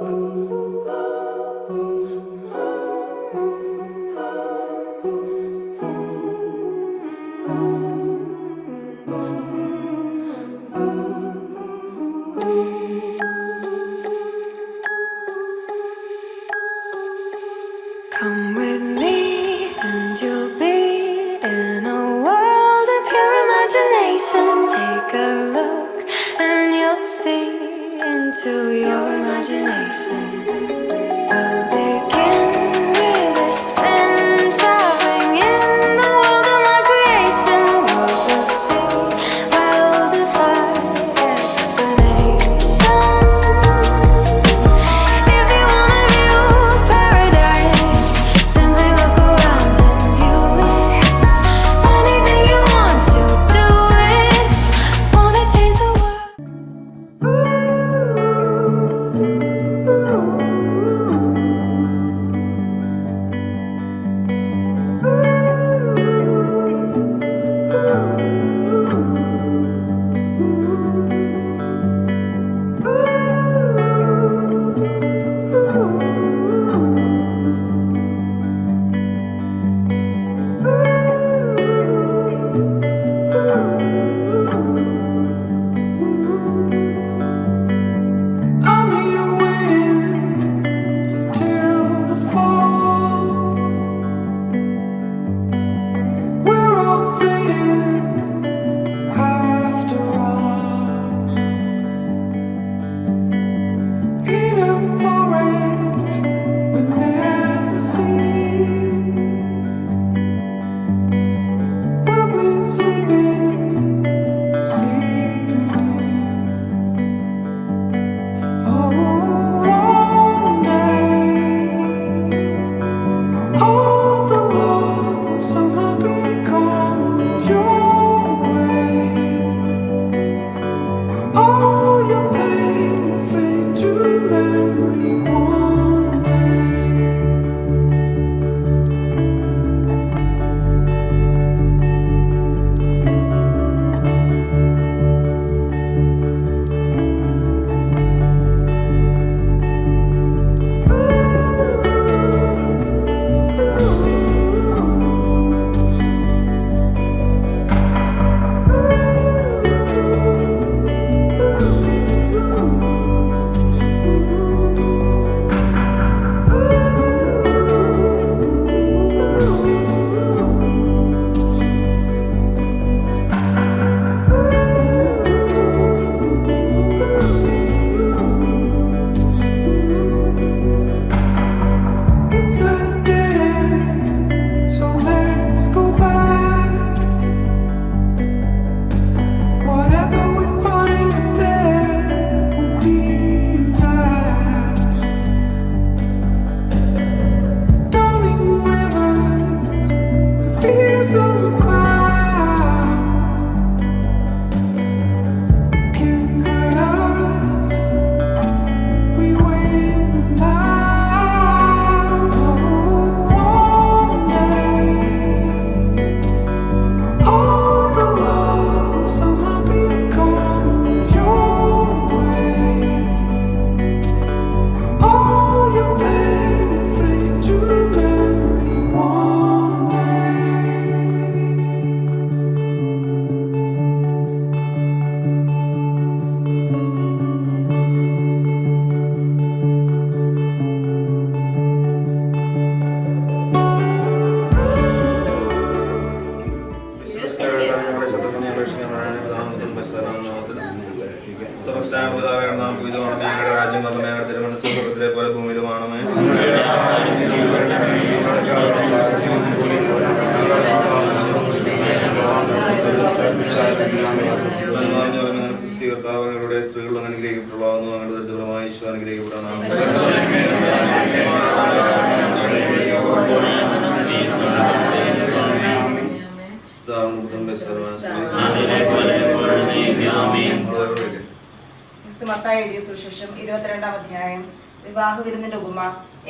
Come with me and you'll be in a world of pure imagination. Take a look and you'll see into your imagination. We'll begin with a spin, traveling in the world of my creation. What we'll see will defy explanation. If you wanna view paradise, simply look around and view it. Anything you want to do it. Wanna change the world. I'm here waiting till the fall. We're all fading after all. In a forest we never seen, we'll be sleeping in. Oh, one day, all the love will somehow be coming your way. All your pain will fade to memory one day. It's a dead end, so let's go back. Whatever we find up there will be intact. Dawning rivers, the fearsome clouds can hurt us. We wave them down. One day, all the love will somehow be coming your way. All your pain will fade to memory one day. സ്ത്രീകൾ അനുഗ്രഹിക്കപ്പെട്ടുള്ളതാകുന്നു. അങ്ങനെ ദരിദ്രമായ ഈശോ അനുഗ്രഹിക്കപ്പെടണം. മത്തായി എഴുതിയ സുവിശേഷം 22-ാം അധ്യായം. വിവാഹ വിരുന്നിന്റെ ഉപമ.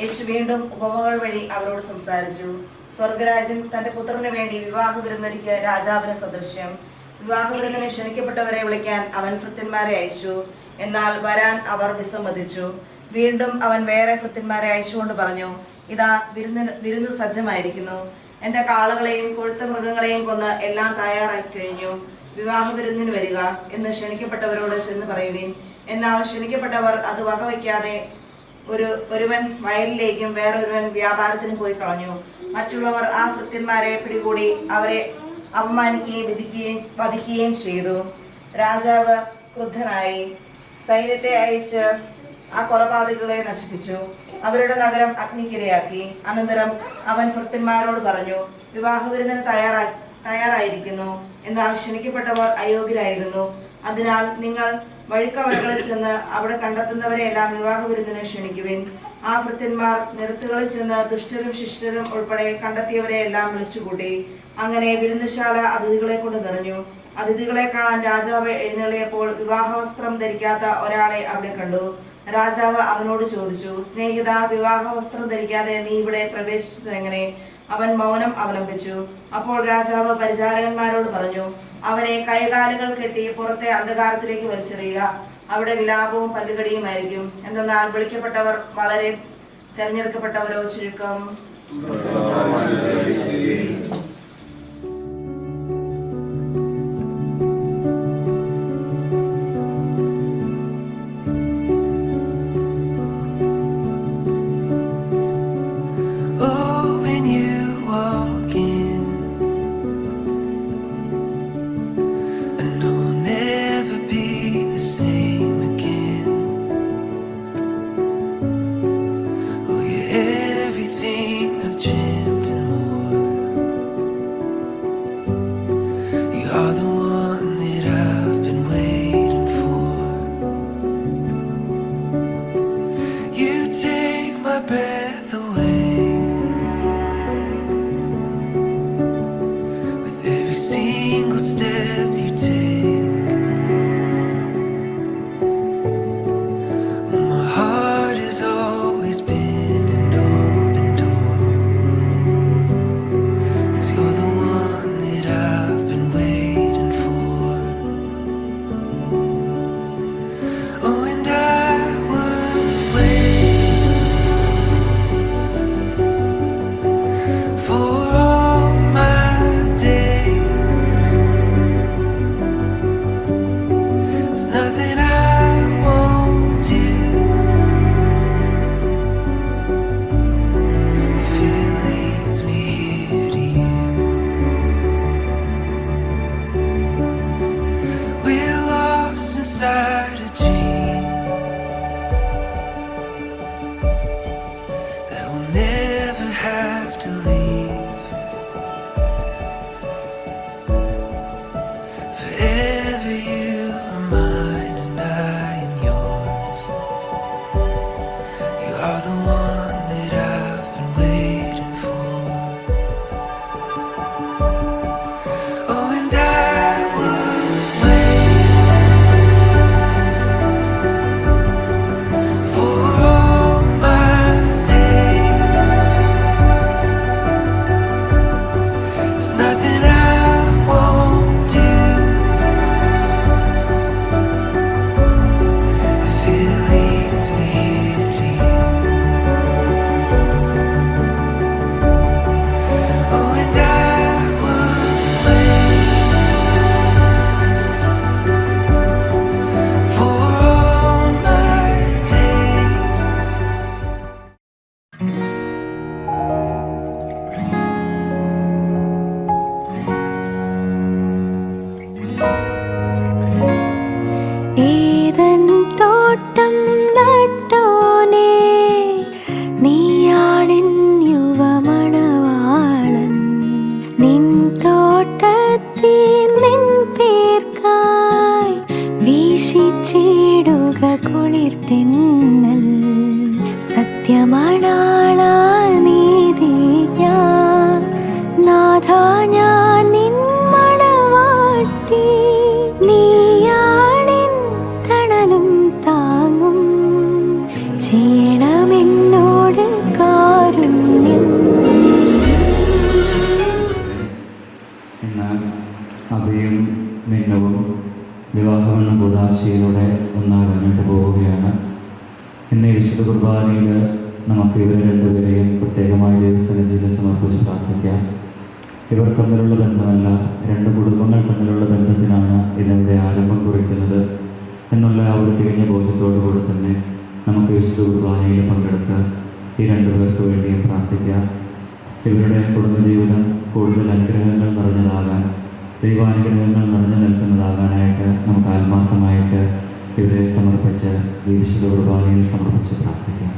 യേശു വീണ്ടും ഉപമകൾ വഴി അവരോട് സംസാരിച്ചു. സ്വർഗരാജ്യം തന്റെ പുത്രന് വേണ്ടി വിവാഹ വിരുന്നൊരുക്കിയ രാജാവിന് സദൃശ്യം. വിവാഹ വിരുന്നിന് ക്ഷണിക്കപ്പെട്ടവരെ വിളിക്കാൻ അവൻ ഭൃത്യന്മാരെ അയച്ചു. എന്നാൽ വരാൻ അവർ വിസമ്മതിച്ചു. വീണ്ടും അവൻ വേറെ ഭൃത്യന്മാരെ അയച്ചുകൊണ്ട് പറഞ്ഞു, ഇതാ വിരുന്നു സജ്ജമായിരിക്കുന്നു. എന്റെ കാളകളെയും കൊഴുത്ത മൃഗങ്ങളെയും കൊന്ന് എല്ലാം തയ്യാറായി കഴിഞ്ഞു. വിവാഹ വിരുന്നിന് വരിക എന്ന് ക്ഷണിക്കപ്പെട്ടവരോട് ചെന്ന് പറയുവിൻ. എന്നാൽ ക്ഷണിക്കപ്പെട്ടവർ അത് വകവയ്ക്കാതെ ഒരുവൻ വയലിലേക്കും വേറൊരുവൻ വ്യാപാരത്തിനും പോയി കളഞ്ഞു. മറ്റുള്ളവർ ആ ഭൃത്യന്മാരെ പിടികൂടി അവരെ അപമാനിക്കുകയും വധിക്കുകയും ചെയ്തു. രാജാവ് ക്രുദ്ധനായി സൈന്യത്തെ അയച്ച് ആ കൊലപാതകളെ നശിപ്പിച്ചു, അവരുടെ നഗരം അഗ്നിക്കിരയാക്കി. അനന്തരം അവൻ ഭൃത്യന്മാരോട് പറഞ്ഞു, വിവാഹ വിരുന്നിന് തയ്യാറായിരിക്കുന്നു, എന്നാൽ ക്ഷണിക്കപ്പെട്ടവർ അയോഗ്യരായിരുന്നു. അതിനാൽ നിങ്ങൾ വഴിക്കവഴികളിൽ ചെന്ന് അവിടെ കണ്ടെത്തുന്നവരെയെല്ലാം വിവാഹ വിരുന്നിന് ക്ഷണിക്കുവിൻ. ആ ഭൃത്യന്മാർ നിരത്തുകളിൽ ചെന്ന് ദുഷ്ടരും ശിഷ്ടരും ഉൾപ്പെടെ കണ്ടെത്തിയവരെയെല്ലാം വിളിച്ചുകൂട്ടി. അങ്ങനെ വിരുന്നുശാല അതിഥികളെ കൊണ്ട് നിറഞ്ഞു. അതിഥികളെ കാണാൻ രാജാവ് എഴുന്നള്ളിയപ്പോൾ വിവാഹവസ്ത്രം ധരിക്കാത്ത ഒരാളെ അവിടെ കണ്ടു. രാജാവ് അവനോട് ചോദിച്ചു, സ്നേഹിത, വിവാഹവസ്ത്രം ധരിക്കാതെ നീ ഇവിടെ പ്രവേശിച്ചത് എങ്ങനെ? അവൻ മൗനം അവലംബിച്ചു. അപ്പോൾ രാജാവ് പരിചാരകന്മാരോട് പറഞ്ഞു, അവനെ കൈകാലുകൾ കെട്ടി പുറത്തെ അന്ധകാരത്തിലേക്ക് വലിച്ചെറിയുക. അവിടെ വിലാപവും പല്ലുകടിയുമായിരിക്കും. എന്തെന്നാൽ വിളിക്കപ്പെട്ടവർ വളരെ, തെരഞ്ഞെടുക്കപ്പെട്ടവരോ ചുരുക്കം. ഇന്ന് ഈ വിശുദ്ധ കുർബാനയിൽ നമുക്ക് ഇവരെ രണ്ടുപേരെയും പ്രത്യേകമായി ദൈവസന്നിധിയിൽ സമർപ്പിച്ച് പ്രാർത്ഥിക്കാം. ഇവർ തമ്മിലുള്ള ബന്ധമല്ല, രണ്ട് കുടുംബങ്ങൾ തമ്മിലുള്ള ബന്ധത്തിനാണ് ഇന്നിവിടെ ആരംഭം കുറിക്കുന്നത് എന്നുള്ള ആ ഒരു തികഞ്ഞ ബോധ്യത്തോടു കൂടി തന്നെ നമുക്ക് വിശുദ്ധ കുർബാനയിൽ പങ്കെടുത്ത് ഈ രണ്ടു പേർക്ക് വേണ്ടിയും പ്രാർത്ഥിക്കാം. ഇവരുടെ കുടുംബജീവിതം കൂടുതൽ അനുഗ്രഹങ്ങൾ നിറഞ്ഞതാകാൻ, ദൈവാനുഗ്രഹങ്ങൾ നിറഞ്ഞു നിൽക്കുന്നതാകാനായിട്ട് നമുക്ക് ആത്മാർത്ഥമായിട്ട് ഇവരെ സമർപ്പിച്ച് ഈ വിശുദ്ധ കുർബാനയിൽ സമർപ്പിച്ച് പ്രാർത്ഥിക്കാം.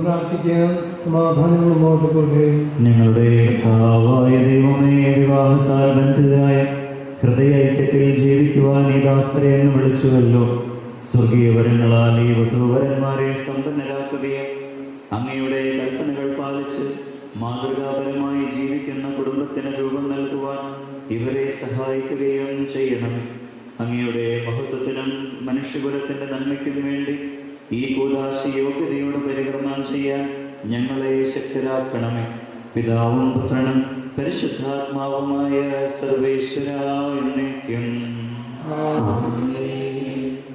പ്രാർത്ഥിക്കാം. സമാധാനം നമ്മോട് കൂടെ. ഞങ്ങളുടെ കർത്താവായ ദൈവമേ, വിവാഹ വിവാഹത്താൽ ബന്ധിതരായ ഹൃദയ ഐക്യത്തിൽ ജീവിക്കുവാൻ ഈ ദാസരെ എന്ന് വിളിച്ചുവല്ലോ. സ്വർഗീയ വരങ്ങളാൽ ഈ വധൂവരന്മാരെ സമ്പന്നരാക്കുകയും അങ്ങയുടെ കൽപ്പനകൾ പാലിച്ച് മാതൃകാപരമായി ജീവിക്കുന്ന കുടുംബത്തിന് രൂപം നൽകുവാൻ ഇവരെ സഹായിക്കുകയും ചെയ്യണം. അങ്ങയുടെ മഹത്വത്തിനും മനുഷ്യകുലത്തിന്റെ നന്മയ്ക്കും വേണ്ടി ഈ കൂദാശ യോഗ്യതയോട് പരികർമ്മം ചെയ്യാൻ ഞങ്ങളെ ശക്തരാക്കണമേ. പിതാവും പുത്രനും പരിശുദ്ധാത്മാവുമായ സർവേശ്വരായിരിക്കും.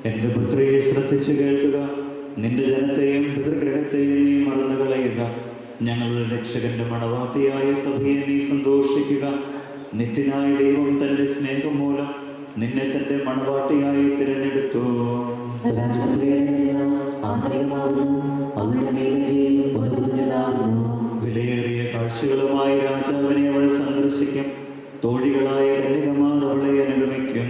എന്റെ പുത്രിയെ ശ്രദ്ധിച്ചു കേൾക്കുക. നിന്റെ ജനത്തെയും പിതൃഗ്രഹത്തെയും നീ മറന്നു കളയുക. ഞങ്ങളുടെ രക്ഷകന്റെ മണവാട്ടിയായ സഭയെ നീ സന്തോഷിക്കുക. നിത്യനായ ദൈവം തന്റെ സ്നേഹം മൂലം നിന്നെ തന്റെ മണവാട്ടിയായി തിരഞ്ഞെടുത്തു. വിലയേറിയ കാഴ്ചകളുമായി രാജാവിനെ അവൾ സന്ദർശിക്കും. തോഴികളായ കന്യകമാർ അവളെ അനുഗമിക്കും.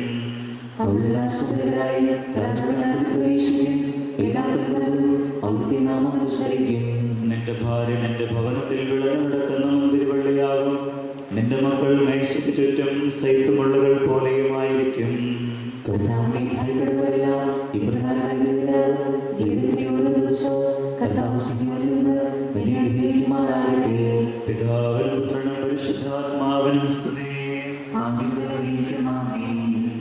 നിന്റെ ഭാര്യ നിന്റെ ഭവനത്തിൽ വിളഞ്ഞു കിടക്കുന്ന മുന്തിരിവള്ളിയാകും. നിന്റെ മക്കൾ മേശയ്ക്ക് ചുറ്റും സൈത്തുമുള്ളുകൾ പോലെയുമായിരിക്കും. പിതാവിനും പുത്രനും പരിശുദ്ധാത്മാവിനും സ്തുതി.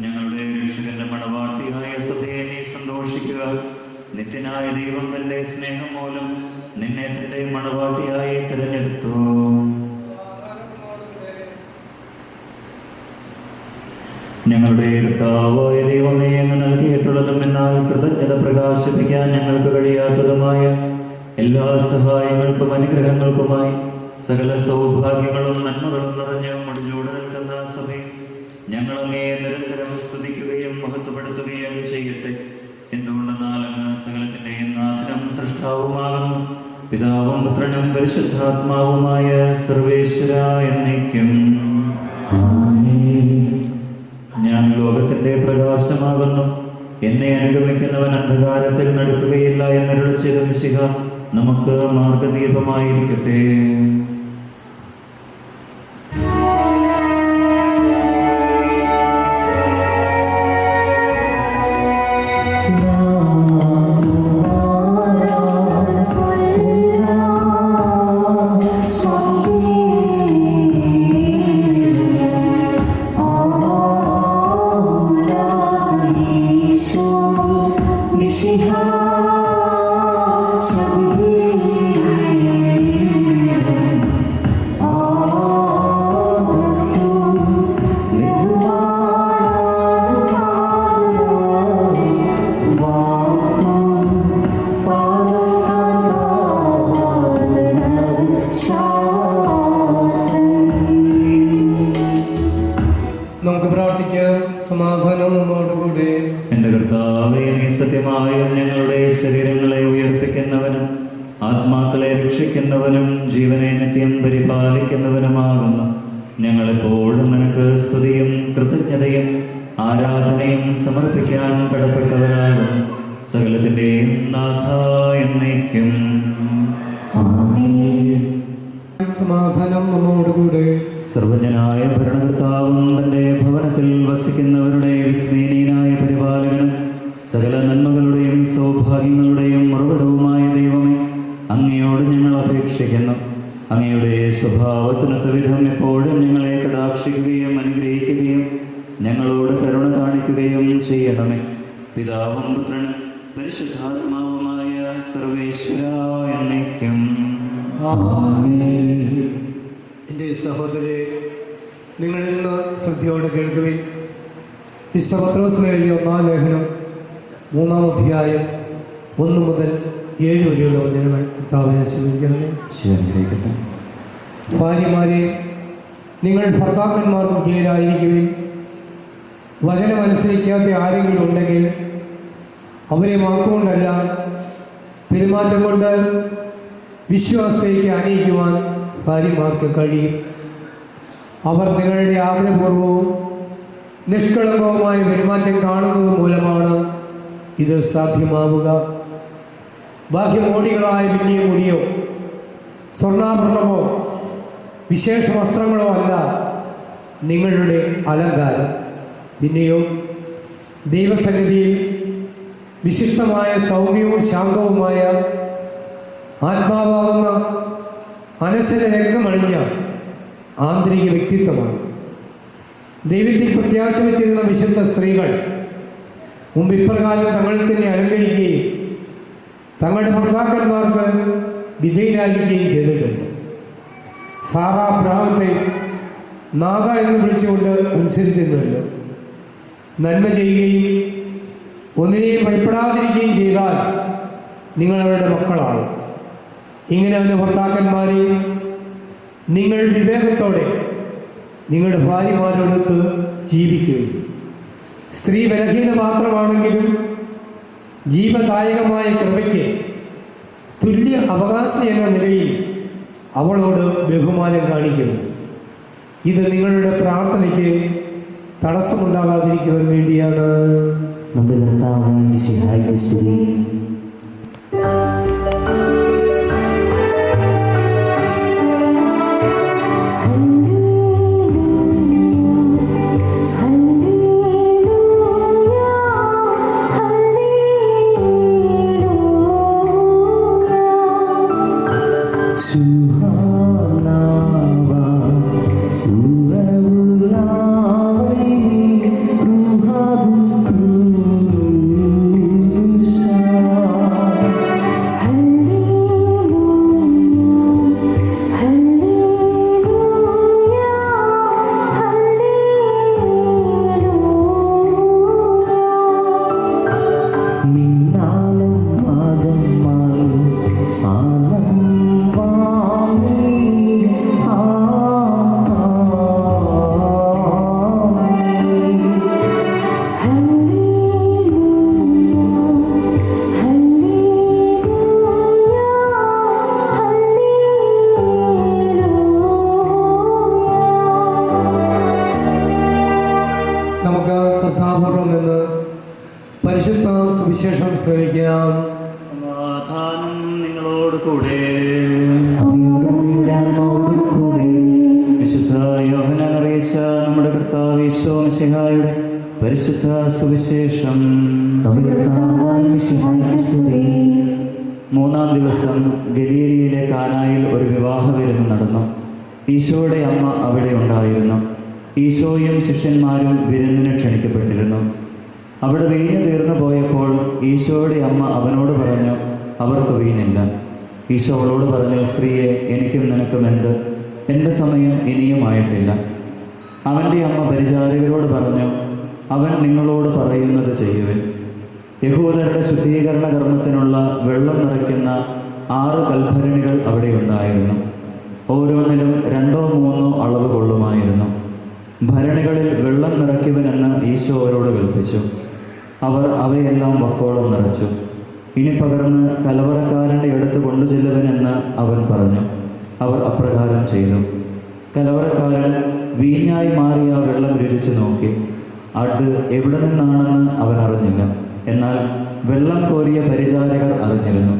ഞങ്ങളുടെ രക്ഷകന്റെ മണവാട്ടിയായ സഭയെ നീ സന്തോഷിക്കുക. നിത്യനായ ദൈവം തന്റെ സ്നേഹം മൂലം നിന്നെ തന്റെ മണവാട്ടിയായി തിരഞ്ഞെടുത്തു. ഞങ്ങളുടെ കർത്താവായ ദൈവമേ, അങ്ങ് നൽകിയിട്ടുള്ളതും എന്നാൽ കൃതജ്ഞത പ്രകാശിപ്പിക്കാൻ ഞങ്ങൾക്ക് കഴിയാത്തതുമായ എല്ലാ സഹായങ്ങൾക്കും അനുഗ്രഹങ്ങൾക്കുമായി സകല സൗഭാഗ്യങ്ങളും നന്മകളും നിറഞ്ഞ് മുടിചൂട് നിൽക്കുന്ന സഭയെ ഞങ്ങളങ്ങേ നിരന്തരം സ്തുതിക്കുകയും മഹത്വപ്പെടുത്തുകയും ചെയ്യട്ടെ. എന്തുകൊണ്ടെന്നാൽ അങ്ങ് സകലത്തിൻ്റെയും നാഥനും സൃഷ്ടാവുമാകുന്നു. പിതാവും പുത്രനും പരിശുദ്ധാത്മാവുമായ സർവേശ്വര എന്നേക്കും. ഞാൻ ലോകത്തിന്റെ പ്രകാശമാകുന്നു. എന്നെ അനുഗമിക്കുന്നവൻ അന്ധകാരത്തിൽ നടക്കുകയില്ല എന്നരുളി ചെയ്ത മിശിഹ നമുക്ക് മാർഗദീപമായിരിക്കട്ടെ. നമുക്ക് പ്രാർത്ഥിക്കാം. സമാധാനം നമ്മോടുകൂടെ. എന്റെ കർത്താവേ, നീ സത്യമായും ഞങ്ങളുടെ ശരീരങ്ങളെ ഉയർപ്പിക്കുന്നവനും ആത്മാക്കളെ രക്ഷിക്കുന്നവനും ജീവനെ നിത്യം പരിപാലിക്കുന്നവനുമാകുന്നു. ഞങ്ങളെപ്പോഴും നിനക്ക് സ്തുതിയും കൃതജ്ഞതയും ആരാധനയും സമർപ്പിക്കാൻ കടപ്പെട്ടവരാകുന്നു. സകലത്തിൻ്റെയും നാഥ എന്നേക്കും. സമാധാനം നമ്മോടുകൂടെ. സർവജ്ഞനായ ഭരണകർത്താവും തൻ്റെ ഭവനത്തിൽ വസിക്കുന്നവരുടെ വിസ്മയനീയനായ പരിപാലകനും സകല നന്മകളുടെയും സൗഭാഗ്യങ്ങളുടെയും ഉറവിടവുമായ ദൈവമേ, അങ്ങയോട് ഞങ്ങൾ അപേക്ഷിക്കുന്നു. അങ്ങയുടെ സ്വഭാവത്തിനൊത്ത വിധം എപ്പോഴും ഞങ്ങളെ കടാക്ഷിക്കുകയും അനുഗ്രഹിക്കുകയും ഞങ്ങളോട് കരുണ കാണിക്കുകയും ചെയ്യണമേ. പിതാവും പുത്രനും പരിശുദ്ധാത്മാവുമായ സർവേശ്വര എന്നേക്കും. എൻ്റെ സഹോദരരെ, നിങ്ങളിരുന്ന് ശ്രദ്ധയോടെ കേൾക്കുവിൻ. വിശുദ്ധ പത്രോസിന് എഴുതിയ 1-ാം ലേഖനം 3-ാം അധ്യായം 1 മുതൽ 7 വരെയുള്ള വചനങ്ങൾ കർത്താവേ ആശീർവദിക്കണമേ. ഭാര്യമാരെ, നിങ്ങൾ ഭർത്താക്കന്മാർക്ക് വിധേയരായിരിക്കുവിൻ. വചനമനുസരിക്കാത്ത ആരെങ്കിലും ഉണ്ടെങ്കിൽ അവരെ വാക്കുകൊണ്ടല്ല പെരുമാറ്റം കൊണ്ട് വിശ്വാസത്തേക്ക് അണിയിക്കുവാൻ ഭാര്യമാർക്ക് കഴിയും. അവർ നിങ്ങളുടെ ആദരപൂർവവും നിഷ്കളങ്കവുമായ പെരുമാറ്റം കാണുന്നത് മൂലമാണ് ഇത് സാധ്യമാവുക. ബാഹ്യമോടികളായ പിന്നെയും മുടിയോ സ്വർണ്ണാഭരണമോ വിശേഷ വസ്ത്രങ്ങളോ അല്ല, നിങ്ങളുടെ അലങ്കാരം. പിന്നെയോ ദൈവസന്നിധിയിൽ വിശിഷ്ടമായ സൗമ്യവും ശാന്തവുമായ ആത്മാവാകുന്ന അനശ്വര രംഗമണിഞ്ഞ ആന്തരിക വ്യക്തിത്വമാണ്. ദൈവത്തിൽ പ്രത്യാശ വെച്ചിരുന്ന വിശുദ്ധ സ്ത്രീകൾ മുമ്പ് ഇപ്രകാരം തങ്ങളിൽ തന്നെ അലങ്കരിക്കുകയും തങ്ങളുടെ ഭർത്താക്കന്മാർക്ക് വിധേയരായിരിക്കുകയും ചെയ്തിട്ടുണ്ട്. സാറാ അബ്രാഹത്തെ നാഥ എന്ന് വിളിച്ചുകൊണ്ട് അനുസരിച്ചിരുന്നല്ലോ. നന്മ ചെയ്യുകയും ഒന്നിനെയും ഭയപ്പെടാതിരിക്കുകയും ചെയ്താൽ നിങ്ങളവരുടെ മക്കളാണ്. ഇങ്ങനെ അവൻ്റെ ഭർത്താക്കന്മാരെ നിങ്ങൾ വിവേകത്തോടെ നിങ്ങളുടെ ഭാര്യമാരോടൊത്ത് ജീവിക്കുകയും സ്ത്രീ ബലഹീന മാത്രമാണെങ്കിലും ജീവദായകമായ കൃപയ്ക്ക് തുല്യ അവകാശി എന്ന നിലയിൽ അവളോട് ബഹുമാനം കാണിക്കണം. ഇത് നിങ്ങളുടെ പ്രാർത്ഥനയ്ക്ക് തടസ്സമുണ്ടാകാതിരിക്കുവാൻ വേണ്ടിയാണ്. നമ്മുടെ കർത്താവായ മിശിഹായ്ക്ക് സ്തുതി. നമുക്ക് ശ്രദ്ധാപൂർവം നിന്ന് പരിശുദ്ധ സുവിശേഷം ശ്രവിക്കാം. സമാധാനം നിങ്ങളോട് കൂടെ. വിശുദ്ധ യോഹന്നാൻ അറിയിച്ച നമ്മുടെ കർത്താവ് ഈശോ മിശിഹായുടെ പരിശുദ്ധ സുവിശേഷം. മൂന്നാം ദിവസം ഗലീലയിലെ കാനായിൽ ഒരു വിവാഹ വിരുന്ന് നടന്നു. ഈശോയുടെ അമ്മ അവിടെ ഉണ്ടായിരുന്നു. ഈശോയും ശിഷ്യന്മാരും വിരുന്നിന് ക്ഷണിക്കപ്പെട്ടിരുന്നു. അവിടെ വീഞ്ഞ് തീർന്നു പോയപ്പോൾ ഈശോയുടെ അമ്മ അവനോട് പറഞ്ഞു, അവർക്ക് വീഞ്ഞില്ല. ഈശോ അവളോട് പറഞ്ഞു, സ്ത്രീയെ, എനിക്കും നിനക്കും എന്ത്? എൻ്റെ സമയം ഇനിയും ആയിട്ടില്ല. അവൻ്റെ അമ്മ പരിചാരകരോട് പറഞ്ഞു, അവൻ നിങ്ങളോട് പറയുന്നത് ചെയ്യുവിൻ. യഹൂദരുടെ ശുദ്ധീകരണ കർമ്മത്തിനുള്ള വെള്ളം നിറയ്ക്കുന്ന 6 കൽഭരണികൾ അവിടെ ഉണ്ടായിരുന്നു. ഓരോന്നിലും 2-3 അളവ് കൊള്ളുമായിരുന്നു. ഭരണികളിൽ വെള്ളം നിറയ്ക്കുവനെന്ന് ഈശോ അവരോട് കൽപ്പിച്ചു. അവർ അവയെല്ലാം വക്കോളം നിറച്ചു. ഇനി പകർന്ന് കലവറക്കാരൻ്റെ അടുത്ത് കൊണ്ടുചെല്ലുവനെന്ന് അവൻ പറഞ്ഞു. അവർ അപ്രകാരം ചെയ്തു. കലവറക്കാരൻ വീഞ്ഞായി മാറിയ വെള്ളം രുചിച്ചു നോക്കി. അത് എവിടെ നിന്നാണെന്ന് അവൻ അറിഞ്ഞില്ല. എന്നാൽ വെള്ളം കോരിയ പരിചാരകർ അറിഞ്ഞിരുന്നു.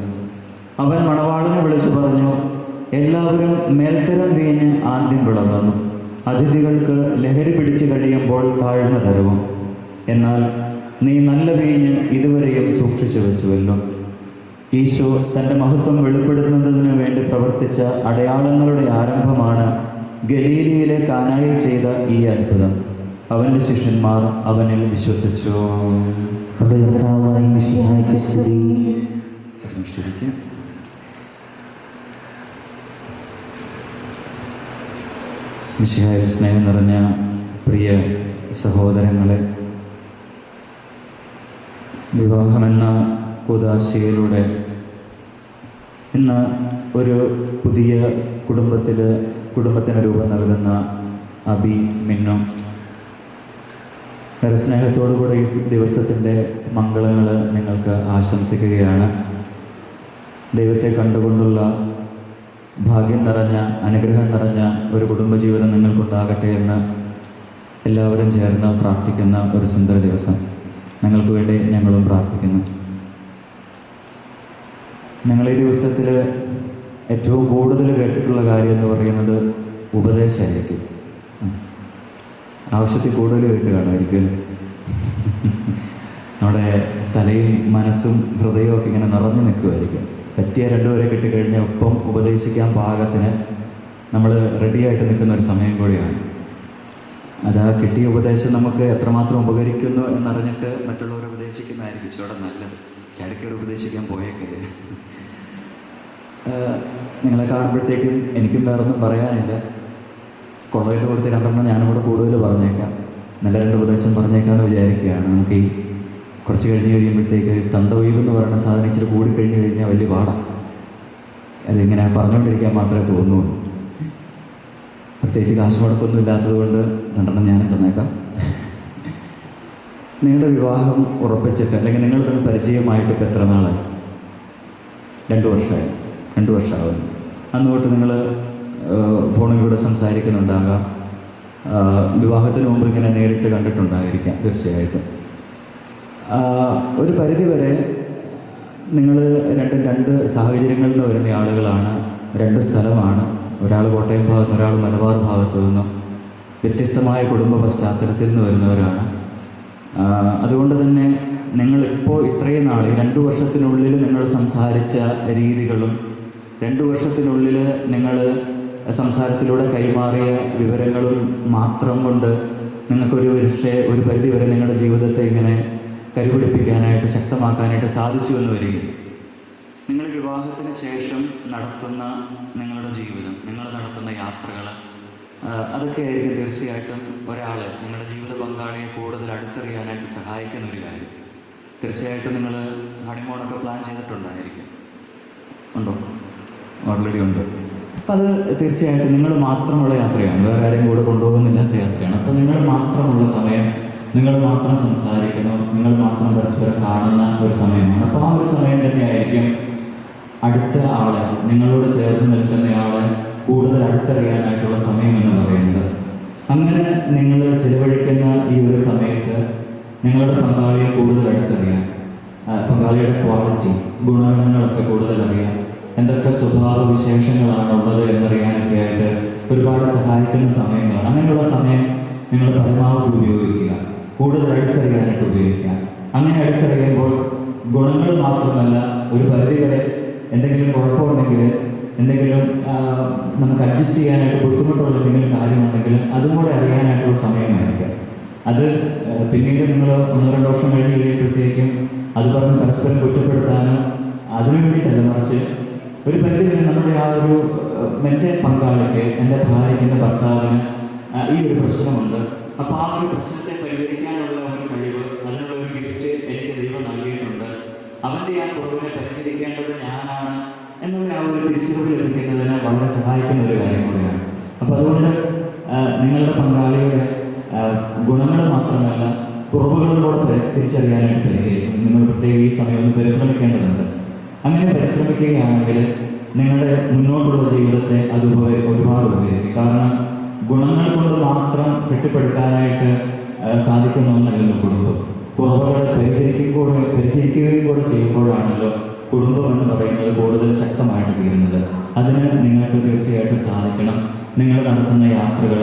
അവൻ മണവാളനെ വിളിച്ചു പറഞ്ഞു, എല്ലാവരും മേൽത്തരം വീഞ്ഞ് ആദ്യം വിളമ്പുന്നു, അതിഥികൾക്ക് ലഹരി പിടിച്ചു കഴിയുമ്പോൾ താഴ്ന്ന തരവും. എന്നാൽ നീ നല്ല വീഞ്ഞ് ഇതുവരെയും സൂക്ഷിച്ചു വെച്ചുവല്ലോ. ഈശോ തൻ്റെ മഹത്വം വെളിപ്പെടുത്തുന്നതിന് വേണ്ടി പ്രവർത്തിച്ച അടയാളങ്ങളുടെ ആരംഭമാണ് ഗലീലയിലെ കാനായിൽ ചെയ്ത ഈ അത്ഭുതം. അവൻ്റെ ശിഷ്യന്മാർ അവനിൽ വിശ്വസിച്ചു. ശരിക്കും മിശിഹായിൽ സ്നേഹം നിറഞ്ഞ പ്രിയ സഹോദരങ്ങളെ, വിവാഹമെന്ന കൂദാശയിലൂടെ ഇന്ന് ഒരു പുതിയ കുടുംബത്തിന് രൂപം നൽകുന്ന അബി മിന്നു ഏറെ സ്നേഹത്തോടുകൂടെ ഈ ദിവസത്തിൻ്റെ മംഗളങ്ങൾ നിങ്ങൾക്ക് ആശംസിക്കുകയാണ്. ദൈവത്തെ കണ്ടുകൊണ്ടുള്ള ഭാഗ്യം നിറഞ്ഞ അനുഗ്രഹം നിറഞ്ഞ ഒരു കുടുംബജീവിതം നിങ്ങൾക്കുണ്ടാകട്ടെ എന്ന് എല്ലാവരും ചേർന്ന് പ്രാർത്ഥിക്കുന്ന ഒരു സുന്ദര ദിവസം. ഞങ്ങൾക്ക് വേണ്ടി ഞങ്ങളും പ്രാർത്ഥിക്കുന്നു. ഞങ്ങൾ ഈ ദിവസത്തിൽ ഏറ്റവും കൂടുതൽ കേട്ടിട്ടുള്ള കാര്യം എന്ന് പറയുന്നത് ഉപദേശമായിരിക്കും. ആവശ്യത്തിൽ കൂടുതൽ കേട്ട് കാണുമായിരിക്കും. നമ്മുടെ തലയും മനസ്സും ഹൃദയവും ഒക്കെ ഇങ്ങനെ നിറഞ്ഞു നിൽക്കുമായിരിക്കും. പറ്റിയ രണ്ടുപേരെ കിട്ടിക്കഴിഞ്ഞാൽ ഒപ്പം ഉപദേശിക്കാൻ പാകത്തിന് നമ്മൾ റെഡിയായിട്ട് നിൽക്കുന്ന ഒരു സമയം കൂടിയാണ്. അത് ആ കിട്ടിയ ഉപദേശം നമുക്ക് എത്രമാത്രം ഉപകരിക്കുന്നു എന്നറിഞ്ഞിട്ട് മറ്റുള്ളവർ ഉപദേശിക്കുന്നതായിരിക്കും ഇച്ചിരി നല്ലത്. ചാടിക്കയറി ഉപദേശിക്കാൻ പോയേക്കല്ലേ. നിങ്ങളെ കാണുമ്പോഴത്തേക്കും എനിക്കും വേറൊന്നും പറയാനില്ല. കൊള്ളയിൽ കൊടുത്ത് രണ്ടെണ്ണം ഞാനും കൂടെ കൂടുതൽ പറഞ്ഞേക്കാം, നല്ല രണ്ട് ഉപദേശം പറഞ്ഞേക്കാമെന്ന് വിചാരിക്കുകയാണ്. നമുക്ക് ഈ കുറച്ച് കഴിയുമ്പോഴത്തേക്ക് തന്തവൈബ് എന്ന് പറയുന്ന സാധനം ഇച്ചിരി കൂടിക്കഴിഞ്ഞ് കഴിഞ്ഞാൽ വലിയ പാടാണ്. അതിങ്ങനെ പറഞ്ഞുകൊണ്ടിരിക്കാൻ മാത്രമേ തോന്നുള്ളൂ. പ്രത്യേകിച്ച് കാശ് മുടക്കൊന്നും ഇല്ലാത്തത് കൊണ്ട് രണ്ടെണ്ണം ഞാനും തന്നേക്കാം. നിങ്ങളുടെ വിവാഹം ഉറപ്പിച്ചിട്ട് അല്ലെങ്കിൽ നിങ്ങൾ തമ്മിൽ പരിചയമായിട്ട് ഇപ്പോൾ എത്ര നാളായി? 2 വർഷമായി. 2 വർഷമാകുന്നു. അന്ന് തൊട്ട് നിങ്ങൾ ഫോണിലൂടെ സംസാരിക്കുന്നുണ്ടാകാം. വിവാഹത്തിന് മുമ്പ് ഇങ്ങനെ നേരിട്ട് കണ്ടിട്ടുണ്ടായിരിക്കാം തീർച്ചയായിട്ടും. ഒരു പരിധിവരെ നിങ്ങൾ രണ്ട് സാഹചര്യങ്ങളിൽ നിന്ന് വരുന്ന ആളുകളാണ്. 2 സ്ഥലമാണ്. ഒരാൾ കോട്ടയം ഭാഗത്ത്, ഒരാൾ മലബാർ ഭാഗത്തു നിന്നും വ്യത്യസ്തമായ കുടുംബ പശ്ചാത്തലത്തിൽ നിന്ന് വരുന്നവരാണ്. അതുകൊണ്ട് തന്നെ നിങ്ങളിപ്പോൾ ഇത്രയും നാൾ 2 വർഷത്തിനുള്ളിൽ നിങ്ങൾ സംസാരിച്ച രീതികളും 2 വർഷത്തിനുള്ളിൽ നിങ്ങൾ സംസാരത്തിലൂടെ കൈമാറിയ വിവരങ്ങളും മാത്രം കൊണ്ട് നിങ്ങൾക്കൊരു ഒരു പരിധിവരെ നിങ്ങളുടെ ജീവിതത്തെ ഇങ്ങനെ കരുപിടിപ്പിക്കാനായിട്ട് ശക്തമാക്കാനായിട്ട് സാധിച്ചു എന്ന് വരികയും നിങ്ങൾ വിവാഹത്തിന് ശേഷം നടത്തുന്ന നിങ്ങളുടെ ജീവിതം, നിങ്ങൾ നടത്തുന്ന യാത്രകൾ, അതൊക്കെ ആയിരിക്കും തീർച്ചയായിട്ടും ഒരാളെ, നിങ്ങളുടെ ജീവിത പങ്കാളിയെ കൂടുതൽ അടുത്തറിയാനായിട്ട് സഹായിക്കുന്ന ഒരു കാര്യം. തീർച്ചയായിട്ടും നിങ്ങൾ ഹണിമൂണൊക്കെ പ്ലാൻ ചെയ്തിട്ടുണ്ടായിരിക്കും. ഉണ്ടോ? ഓൾറെഡി ഉണ്ട്. അപ്പം അത് തീർച്ചയായിട്ടും നിങ്ങൾ മാത്രമുള്ള യാത്രയാണ്, വേറെ ആരെയും കൂടെ കൊണ്ടുപോകുന്നില്ലാത്ത യാത്രയാണ്. അപ്പോൾ നിങ്ങൾ മാത്രമുള്ള സമയം, നിങ്ങൾ മാത്രം സംസാരിക്കുന്നു, നിങ്ങൾ മാത്രം പരസ്പരം കാണുന്ന ഒരു സമയമാണ്. അപ്പോൾ ആ ഒരു സമയം തന്നെയായിരിക്കും അടുത്ത ആളെ, നിങ്ങളോട് ചേർന്ന് നിൽക്കുന്നയാളെ കൂടുതൽ അടുത്തറിയാനായിട്ടുള്ള സമയം എന്ന് പറയുന്നത്. അങ്ങനെ നിങ്ങൾ ചിലവഴിക്കുന്ന ഈ ഒരു സമയത്ത് നിങ്ങളുടെ പങ്കാളിയെ കൂടുതൽ അടുത്തറിയാൻ, പങ്കാളിയുടെ ക്വാളിറ്റി, ഗുണഗണങ്ങളൊക്കെ കൂടുതൽ അറിയാൻ, എന്തൊക്കെ സ്വഭാവ വിശേഷങ്ങളാണ് ഉള്ളത് എന്നറിയാനൊക്കെ ആയിട്ട് ഒരുപാട് സഹായിക്കുന്ന സമയങ്ങളാണ്. അങ്ങനെയുള്ള സമയം നിങ്ങൾ പരമാവധി ഉപയോഗിക്കുക, കൂടുതൽ അടുത്തറിയാനായിട്ട് ഉപയോഗിക്കുക. അങ്ങനെ അടുത്തറിയുമ്പോൾ ഗുണങ്ങൾ മാത്രമല്ല, ഒരു പരിധിവരെ എന്തെങ്കിലും കുഴപ്പമുണ്ടെങ്കിൽ, എന്തെങ്കിലും നമുക്ക് അഡ്ജസ്റ്റ് ചെയ്യാനായിട്ട് ബുദ്ധിമുട്ടുള്ള എന്തെങ്കിലും കാര്യമുണ്ടെങ്കിലും അതും കൂടെ അറിയാനായിട്ടുള്ള സമയമായിരിക്കും. അത് പിന്നീട് നിങ്ങൾ 1-2 വർഷം കഴിഞ്ഞ് കഴിയുമ്പോഴത്തേക്കും അത് പറഞ്ഞ് പരസ്പരം കുറ്റപ്പെടുത്താനോ അതിനു വേണ്ടിയിട്ടല്ല, മറിച്ച് ഒരു പരിധിവരെ നമ്മുടെ ആ ഒരു എൻ്റെ പങ്കാളിക്ക്, എൻ്റെ ഭാര്യയ്ക്ക്, എൻ്റെ ഭർത്താവിന് ഈ ഒരു പ്രശ്നമുണ്ട്. അപ്പോൾ ആ ഒരു പ്രശ്നത്തെ പരിഹരിക്കാനുള്ള ഒരു കഴിവ്, അതിനുള്ള ഒരു ഗിഫ്റ്റ് എനിക്ക് ദൈവം നൽകിയിട്ടുണ്ട്. അവൻ്റെ ആ കുറവിനെ പരിഹരിക്കേണ്ടത് ഞാനാണ് എന്നുള്ള ആ ഒരു തിരിച്ചറിവ് ലഭിക്കുന്നതിന് വളരെ സഹായിക്കുന്ന ഒരു കാര്യം കൂടിയാണ്. അപ്പോൾ അതുകൊണ്ട് നിങ്ങളുടെ പങ്കാളിയുടെ ഗുണങ്ങൾ മാത്രമല്ല കുറവുകളും കൂടെ തിരിച്ചറിയാനായിട്ട് പരിഹരിക്കും. നിങ്ങൾ പ്രത്യേകം ഈ സമയം ഒന്ന് പരിശ്രമിക്കേണ്ടതുണ്ട്. അങ്ങനെ പരിശ്രമിക്കുകയാണെങ്കിൽ നിങ്ങളുടെ മുന്നോട്ടുള്ള ജീവിതത്തെ അത് ഒരുപാട് ഉപകരിക്കും. കാരണം ഗുണങ്ങൾ കൊണ്ട് മാത്രം കെട്ടിപ്പടുക്കാനായിട്ട് സാധിക്കുന്ന ഒന്നല്ലല്ലോ കുടുംബം. കുറവുകളെ പരിഹരിക്കുകയും കൂടെ ചെയ്യുമ്പോഴാണല്ലോ കുടുംബം എന്ന് പറയുന്നത് കൂടുതൽ ശക്തമായിട്ട് തീരുന്നത്. അതിന് നിങ്ങൾക്ക് തീർച്ചയായിട്ടും സാധിക്കണം. നിങ്ങൾ നടത്തുന്ന യാത്രകൾ,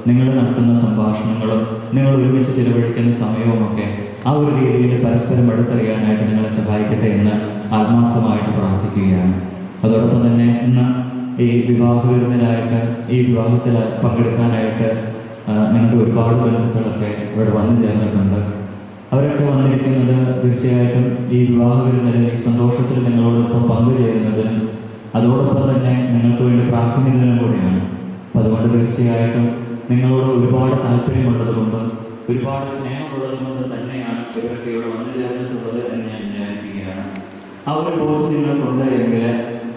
നിങ്ങൾ നടത്തുന്ന സംഭാഷണങ്ങളും, നിങ്ങൾ ഒരുമിച്ച് ചിലവഴിക്കുന്ന സമയവുമൊക്കെ ആ ഒരു രീതിയിൽ പരസ്പരം അടുത്തറിയാനായിട്ട് നിങ്ങളെ സഹായിക്കട്ടെ എന്ന് ആത്മാർത്ഥമായിട്ട് പ്രാർത്ഥിക്കുകയാണ്. അതോടൊപ്പം തന്നെ ഇന്ന് ഈ വിവാഹവിരുന്നിലായിട്ട്, ഈ വിവാഹത്തിൽ പങ്കെടുക്കാനായിട്ട് നിങ്ങൾക്ക് ഒരുപാട് ബന്ധുക്കളൊക്കെ ഇവിടെ വന്നു ചേർന്നിട്ടുണ്ട്. അവരൊക്കെ വന്നിരിക്കുന്നത് തീർച്ചയായിട്ടും ഈ വിവാഹവിരുന്നിൽ ഈ സന്തോഷത്തിൽ നിങ്ങളോടൊപ്പം പങ്കുചേരുന്നതിനും അതോടൊപ്പം തന്നെ നിങ്ങൾക്ക് വേണ്ടി പ്രാർത്ഥിക്കുന്നതിനും കൂടെയാണ്. അപ്പം അതുകൊണ്ട് തീർച്ചയായിട്ടും നിങ്ങളോട് ഒരുപാട് താല്പര്യമുള്ളത് കൊണ്ടും ഒരുപാട് സ്നേഹമുള്ളത് കൊണ്ടും തന്നെയാണ് ഇവരൊക്കെ ഇവിടെ വന്നു ചേർന്നിട്ടുള്ളത് എന്ന് ഞാൻ വിചാരിക്കുകയാണ്. ആ ഒരു ബോധം നിങ്ങൾക്കുണ്ട് എങ്കിൽ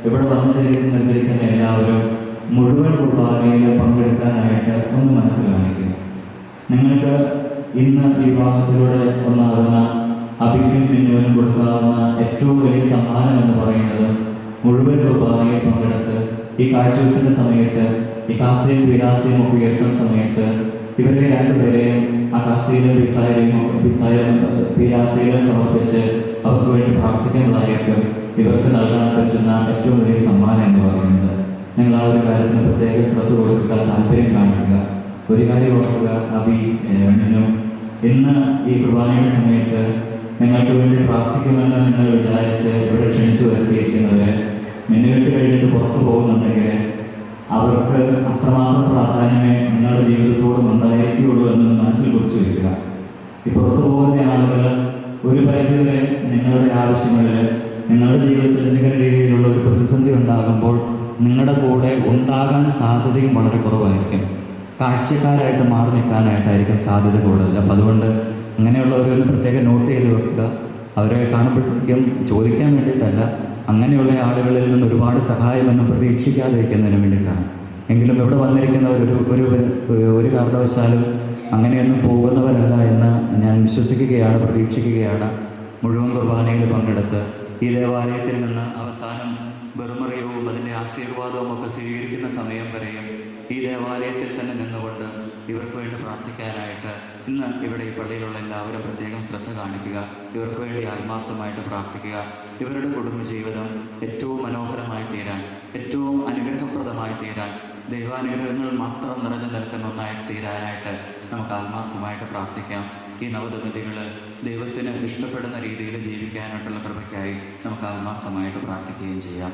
ഇവിടെ വന്നു ചേർന്നിരിക്കുന്ന എല്ലാവരും മുഴുവൻ കുർബാനയിൽ പങ്കെടുക്കാനായിട്ട് ഒന്ന് മനസ്സ് കാണിക്കുക. നിങ്ങൾക്ക് ഇന്ന് ഈ വിവാഹത്തിലൂടെ ഒന്നാകുന്ന അഭിക്കും പിന്നുവിനും കൊടുക്കാവുന്ന ഏറ്റവും വലിയ സമ്മാനം എന്ന് പറയുന്നത് മുഴുവൻ കുർബാനയിൽ പങ്കെടുത്ത് ഈ കാഴ്ചവെക്കുന്ന സമയത്ത്, ഈ കാസയും പീലാസയും ഒക്കെ ഉയർത്തുന്ന സമയത്ത് ഇവരെ രണ്ടുപേരെയും ആ കാസയിലും പീലാസയിലും സമർപ്പിച്ച് അവർക്ക് വേണ്ടി പ്രാർത്ഥിക്കുന്നതായിരിക്കും ഇവർക്ക് നൽകാൻ പറ്റുന്ന ഏറ്റവും വലിയ സമ്മാനം എന്ന് പറയുന്നത്. നിങ്ങൾ ആ ഒരു കാര്യത്തിന് പ്രത്യേക ശ്രദ്ധ കൊടുക്കുക, താല്പര്യം കാണിക്കുക. ഒരു കാര്യം ഓർക്കുക, അബി, മിന്നു, ഇന്ന് ഈ കുർബാനയുടെ സമയത്ത് നിങ്ങൾക്ക് വേണ്ടി പ്രാർത്ഥിക്കുമെന്ന് നിങ്ങൾ വിചാരിച്ച് ഇവിടെ ക്ഷണിച്ചു വരുത്തിയിരിക്കുന്നവർ മിന്നുവിട്ട് കഴിഞ്ഞിട്ട് പുറത്തു പോകുന്നുണ്ടെങ്കിൽ അവർക്ക് അത്രമാത്രം പ്രാധാന്യമേ നിങ്ങളുടെ ജീവിതത്തോടും ഉണ്ടായിരിക്കുകയുള്ളൂ എന്ന് മനസ്സിൽ കുറിച്ച് വയ്ക്കുക. ഈ പുറത്തു പോകുന്ന ആളുകൾ ഒരു പരിധിവരെ നിങ്ങളുടെ ആവശ്യങ്ങളിൽ, നിങ്ങളുടെ ജീവിതത്തിൽ എന്തെങ്കിലും രീതിയിലുള്ള ഒരു പ്രതിസന്ധി ഉണ്ടാകുമ്പോൾ നിങ്ങളുടെ കൂടെ ഉണ്ടാകാൻ സാധ്യതയും വളരെ കുറവായിരിക്കും. കാഴ്ചക്കാരായിട്ട് മാറി നിൽക്കാനായിട്ടായിരിക്കും സാധ്യത കൂടുതൽ. അപ്പോൾ അതുകൊണ്ട് അങ്ങനെയുള്ളവരൊന്ന് പ്രത്യേകം നോട്ട് ചെയ്ത് വെക്കുക. അവരെ കാണുമ്പോഴത്തേക്കും ചോദിക്കാൻ വേണ്ടിയിട്ടല്ല, അങ്ങനെയുള്ള ആളുകളിൽ നിന്ന് ഒരുപാട് സഹായമൊന്നും പ്രതീക്ഷിക്കാതിരിക്കുന്നതിന് വേണ്ടിയിട്ടാണ്. എങ്കിലും ഇവിടെ വന്നിരിക്കുന്നവർ ഒരു കാരണവശാലും അങ്ങനെയൊന്നും പോകുന്നവരല്ല എന്ന് ഞാൻ വിശ്വസിക്കുകയാണ്, പ്രതീക്ഷിക്കുകയാണ്. മുഴുവൻ കുർബാനയിൽ പങ്കെടുത്ത് ഈ ദേവാലയത്തിൽ നിന്ന് അവസാനം ബെറുമറിയവും അതിൻ്റെ ആശീർവാദവും ഒക്കെ സ്വീകരിക്കുന്ന സമയം വരെയും ഈ ദേവാലയത്തിൽ തന്നെ നിന്നുകൊണ്ട് ഇവർക്ക് വേണ്ടി പ്രാർത്ഥിക്കാനായിട്ട് ഇന്ന് ഇവിടെ ഈ പള്ളിയിലുള്ള എല്ലാവരും പ്രത്യേകം ശ്രദ്ധ കാണിക്കുക. ഇവർക്ക് വേണ്ടി ആത്മാർത്ഥമായിട്ട് പ്രാർത്ഥിക്കുക. ഇവരുടെ കുടുംബജീവിതം ഏറ്റവും മനോഹരമായി തീരാൻ, ഏറ്റവും അനുഗ്രഹപ്രദമായി തീരാൻ, ദൈവാനുഗ്രഹങ്ങൾ മാത്രം നിറഞ്ഞു നിൽക്കുന്ന ഒന്നായി തീരാനായിട്ട് നമുക്ക് ആത്മാർത്ഥമായിട്ട് പ്രാർത്ഥിക്കാം. ഈ നവദമ്പതികൾ ദൈവത്തിന് ഇഷ്ടപ്പെടുന്ന രീതിയിൽ ജീവിക്കാനായിട്ടുള്ള കൃപയ്ക്കായി നമുക്ക് ആത്മാർത്ഥമായിട്ട് പ്രാർത്ഥിക്കുകയും ചെയ്യാം.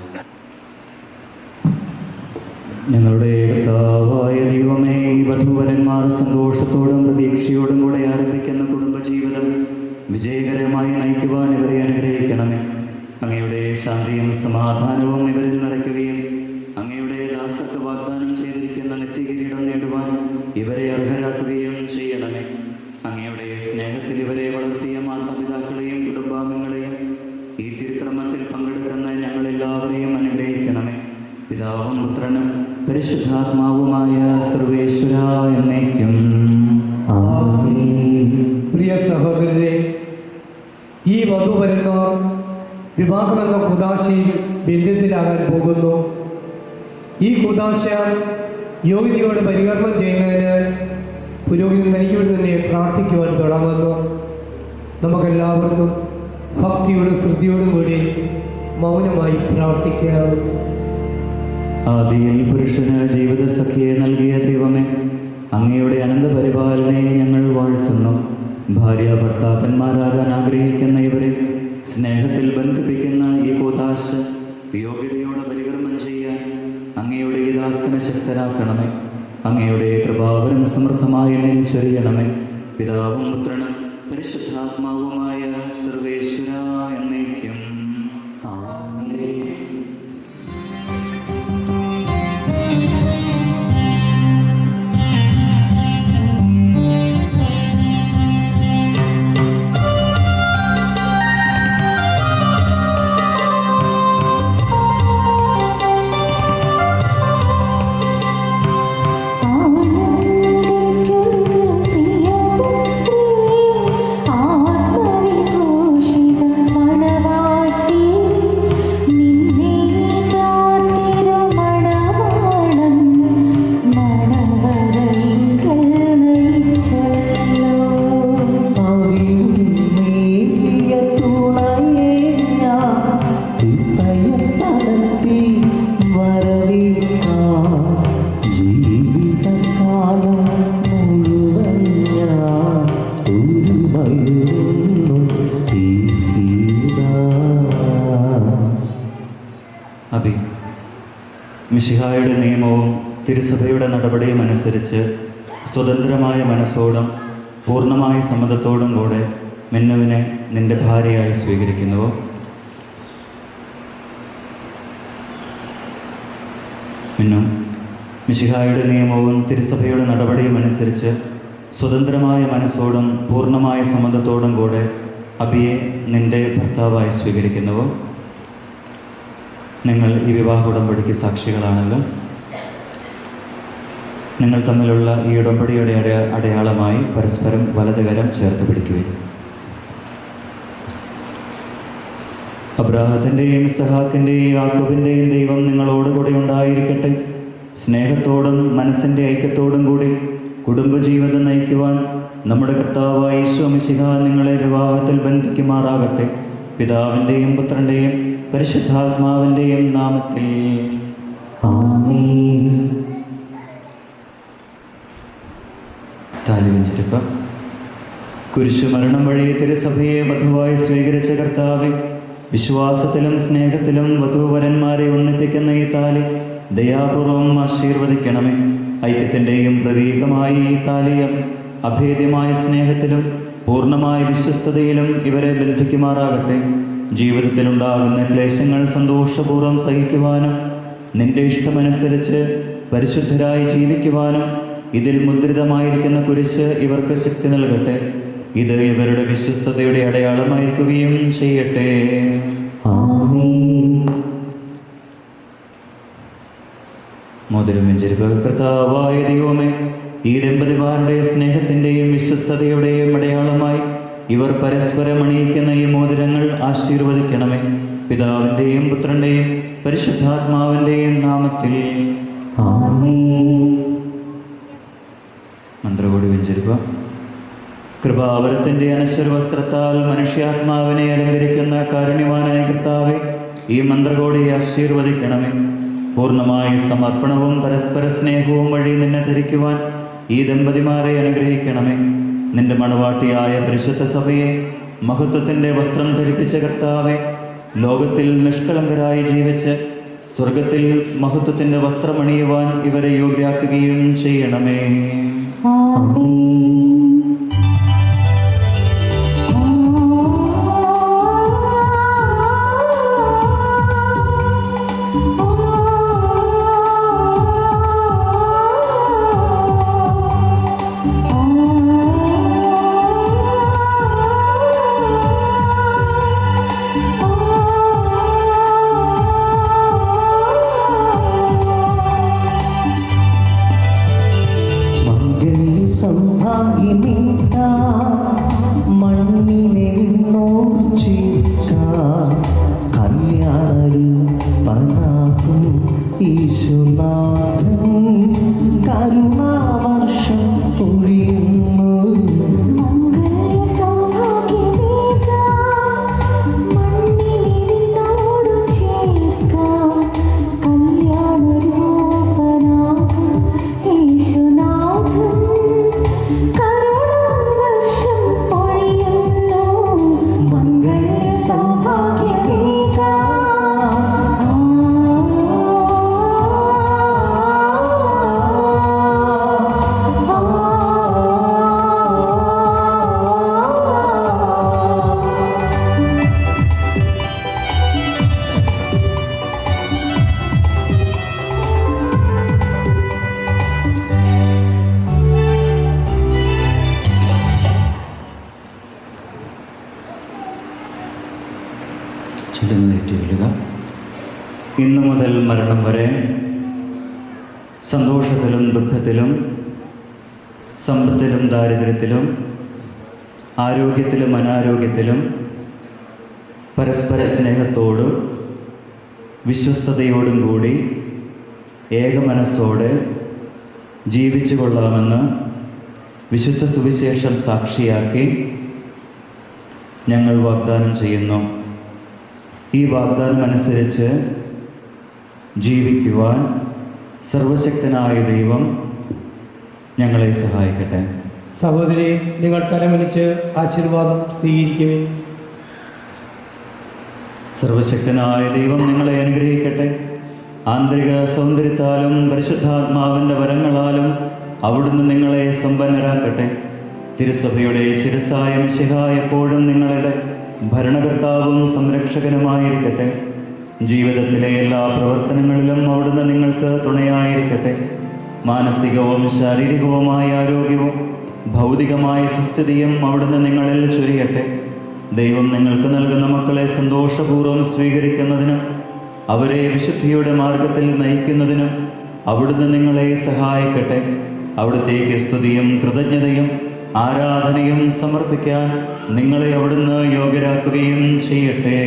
ഞങ്ങളുടെ കർത്താവായ ദൈവമേ, ഈ വധൂവരന്മാർ സന്തോഷത്തോടും പ്രതീക്ഷയോടും കൂടെ ആരംഭിക്കുന്ന കുടുംബജീവിതം വിജയകരമായി നയിക്കുവാൻ ഇവരെ അനുഗ്രഹിക്കണമേ. അങ്ങയുടെ ശാന്തിയും സമാധാനവും ഇവരിൽ നിറയ്ക്കുകയും അങ്ങയുടെ ദാസർക്ക് വാഗ്ദാനം ചെയ്തിരിക്കുന്ന നിത്യകിരീടം നേടുവാൻ ഇവരെ അർഹരാക്കുകയും ചെയ്യണമേ. അങ്ങയുടെ സ്നേഹത്തിൽ ഇവരെ വളർത്തിയ മാതാപിതാക്കളെയും കുടുംബാംഗങ്ങളെയും ഈ തിരുക്രമത്തിൽ പങ്കെടുക്കുന്ന ഞങ്ങളെല്ലാവരെയും അനുഗ്രഹിക്കണമേ. പിതാവും പുത്രനും പരിശുദ്ധാത്മാവുമായ സർവേശ്വര എന്നേക്കും ആമേൻ. പ്രിയ സഹോദരരെ, ഈ വധൂവരന്മാർ വിവാഹമെന്ന കൂദാശയിൽ ബന്ധ്യത്തിലാകാൻ പോകുന്നു. ഈ കൂദാശ യോഗ്യതയോടെ പരികർമ്മം ചെയ്യുന്നതിന് പുരോഹിതൻ തനിക്ക് വേണ്ടി തന്നെ പ്രാർത്ഥിക്കുവാൻ തുടങ്ങുന്നു. നമുക്കെല്ലാവർക്കും ഭക്തിയോടും ശ്രദ്ധയോടും കൂടി മൗനമായി പ്രാർത്ഥിക്കാം. ആദിയിൽ പുരുഷന് ജീവിതസഖിയെ നൽകിയ ദൈവമേ, അങ്ങയുടെ അനന്തപരിപാലനയെ ഞങ്ങൾ വാഴ്ത്തുന്നു. ഭാര്യ ഭർത്താക്കന്മാരാകാൻ ആഗ്രഹിക്കുന്ന ഇവരെ സ്നേഹത്തിൽ ബന്ധിപ്പിക്കുന്ന ഈ കൂദാശ യോഗ്യതയോടെ പരികർമ്മം ചെയ്യാൻ അങ്ങയുടെ ഈ ദാസനെ ശക്തരാക്കണമേ. അങ്ങയുടെ കൃപാവരം സമൃദ്ധമായി എന്നിൽ ചൊരിയണമേ. പിതാവും പുത്രനും പരിശുദ്ധാത്മാവുമായ സർവേശ്വര എന്നേക്കും ആമേൻ. അബി, മിശിഹായുടെ നിയമവും തിരുസഭയുടെ നടപടിയും അനുസരിച്ച് സ്വതന്ത്രമായ മനസ്സോടും പൂർണ്ണമായ സമ്മതത്തോടും കൂടെ മിന്നുവിനെ നിന്റെ ഭാര്യയായി സ്വീകരിക്കുന്നുവോ? മിന്നു, മിശിഹായുടെ നിയമവും തിരുസഭയുടെ നടപടിയും അനുസരിച്ച് സ്വതന്ത്രമായ മനസ്സോടും പൂർണ്ണമായ സമ്മതത്തോടും കൂടെ അബിയെ നിന്റെ ഭർത്താവായി സ്വീകരിക്കുന്നുവോ? നിങ്ങൾ ഈ വിവാഹ ഉടമ്പടിക്ക് സാക്ഷികളാണല്ലോ. നിങ്ങൾ തമ്മിലുള്ള ഈ ഉടമ്പടിയുടെ അടയാളമായി പരസ്പരം വലതുകരം ചേർത്ത് പിടിക്കുകയും അബ്രാഹത്തിൻ്റെയും ഇസഹാക്കിൻ്റെയും യാക്കോബിൻ്റെയും ദൈവം നിങ്ങളോടുകൂടെ ഉണ്ടായിരിക്കട്ടെ. സ്നേഹത്തോടും മനസ്സിൻ്റെ ഐക്യത്തോടും കൂടി കുടുംബജീവിതം നയിക്കുവാൻ നമ്മുടെ കർത്താവായ യേശു മിശിഹ നിങ്ങളെ വിവാഹത്തിൽ ബന്ധിക്കുമാറാകട്ടെ. പിതാവിൻ്റെയും പുത്രൻ്റെയും പരിശുദ്ധാത്മാവിൻ്റെയും നാമത്തിൽ ആമേൻ. താലിവഞ്ചിരിപ്പ്. കുരിശുമരണം വഴി തിരുസഭയെ വധുവായി സ്വീകരിച്ച കർത്താവെ, വിശ്വാസത്തിലും സ്നേഹത്തിലും വധൂവരന്മാരെ ഒന്നിപ്പിക്കുന്ന ഈ താലി ദയാപൂർവം ആശീർവദിക്കണമേ. ഐക്യത്തിൻ്റെയും പ്രതീകമായി ഈ താലിയം അഭേദ്യമായ സ്നേഹത്തിലും പൂർണ്ണമായ വിശ്വസ്തതയിലും ഇവരെ ബന്ധിക്കുമാറാകട്ടെ. ജീവിതത്തിലുണ്ടാകുന്ന ക്ലേശങ്ങൾ സന്തോഷപൂർവ്വം സഹിക്കുവാനും നിന്റെ ഇഷ്ടമനുസരിച്ച് പരിശുദ്ധരായി ജീവിക്കുവാനും ഇതിൽ മുദ്രിതമായിരിക്കുന്ന കുരിശ് ഇവർക്ക് ശക്തി നൽകട്ടെ. ഇത് ഇവരുടെ വിശ്വസ്തതയുടെ അടയാളമായിരിക്കുകയും ചെയ്യട്ടെ. മോതിരം വെഞ്ചരിപ്പ്. കർത്താവായ ദൈവമേ, ഈ ദമ്പതിമാരുടെ സ്നേഹത്തിൻ്റെയും വിശ്വസ്തതയുടെയും അടയാളമായി ഇവർ പരസ്പരം അണിയിക്കുന്ന ഈ മോതിരങ്ങൾ ആശീർവദിക്കണമേ. പിതാവിൻ്റെയും പുത്രൻ്റെയും പരിശുദ്ധാത്മാവിൻ്റെയും നാമത്തിൽ. മന്ത്രകോടി വെഞ്ചരിപ്പ്. കൃപാവരത്തിൻ്റെ അനശ്വര വസ്ത്രത്താൽ മനുഷ്യാത്മാവിനെ അലങ്കരിക്കുന്ന കാരുണ്യവാനായ കർത്താവെ, ഈ മന്ത്രകോടിയെ ആശീർവദിക്കണമേ. പൂർണ്ണമായ സമർപ്പണവും പരസ്പര സ്നേഹവും വഴി നിന്നെ ധരിക്കുവാൻ ഈ ദമ്പതിമാരെ അനുഗ്രഹിക്കണമേ. നിന്റെ മണവാട്ടിയായ പരിശുദ്ധ സഭയെ മഹത്വത്തിൻ്റെ വസ്ത്രം ധരിപ്പിച്ച കർത്താവെ, ലോകത്തിൽ നിഷ്കളങ്കരായി ജീവിച്ച് സ്വർഗത്തിൽ മഹത്വത്തിൻ്റെ വസ്ത്രമണിയുവാൻ ഇവരെ യോഗ്യരാക്കുകയും ചെയ്യണമേ. ഇന്നു മുതൽ മരണം വരെ സന്തോഷത്തിലും ദുഃഖത്തിലും സമ്പത്തിലും ദാരിദ്ര്യത്തിലും ആരോഗ്യത്തിലും അനാരോഗ്യത്തിലും പരസ്പര സ്നേഹത്തോടും വിശ്വസ്തയോടും കൂടി ഏകമനസ്സോടെ ജീവിച്ചു കൊള്ളാമെന്ന് വിശുദ്ധ സുവിശേഷം സാക്ഷിയാക്കി ഞങ്ങൾ വാഗ്ദാനം ചെയ്യുന്നു. ഈ വാഗ്ദാനം അനുസരിച്ച് ജീവിക്കുവാൻ സർവശക്തനായ ദൈവം ഞങ്ങളെ സഹായിക്കട്ടെ. സഹോദരി, നിങ്ങൾ തലമനിച്ച് ആശീർവാദം സ്വീകരിക്കുവിൻ. സർവശക്തനായ ദൈവം നിങ്ങളെ അനുഗ്രഹിക്കട്ടെ. ആന്തരിക സൗന്ദര്യത്താലും പരിശുദ്ധാത്മാവിൻ്റെ വരങ്ങളാലും അവിടുന്ന് നിങ്ങളെ സമ്പന്നരാക്കട്ടെ. തിരുസഭയുടെ ശിരസായ മിശിഹാ എപ്പോഴും നിങ്ങളുടെ ഭരണകർത്താവും സംരക്ഷകനുമായിരിക്കട്ടെ. ജീവിതത്തിലെ എല്ലാ പ്രവർത്തനങ്ങളിലും അവിടുന്ന് നിങ്ങൾക്ക് തുണയായിരിക്കട്ടെ. മാനസികവും ശാരീരികവുമായ ആരോഗ്യവും ഭൗതികമായ സുസ്ഥിതിയും അവിടുന്ന് നിങ്ങളിൽ ചൊരിയട്ടെ. ദൈവം നിങ്ങൾക്ക് നൽകുന്ന മക്കളെ സന്തോഷപൂർവ്വം സ്വീകരിക്കുന്നതിനും അവരെ വിശുദ്ധിയുടെ മാർഗത്തിൽ നയിക്കുന്നതിനും അവിടുന്ന് നിങ്ങളെ സഹായിക്കട്ടെ. അവിടുത്തേക്ക് സ്തുതിയും കൃതജ്ഞതയും ആരാധനയും സമർപ്പിക്കാൻ നിങ്ങളെ അവിടുന്ന് യോഗ്യരാക്കുകയും ചെയ്യട്ടെ.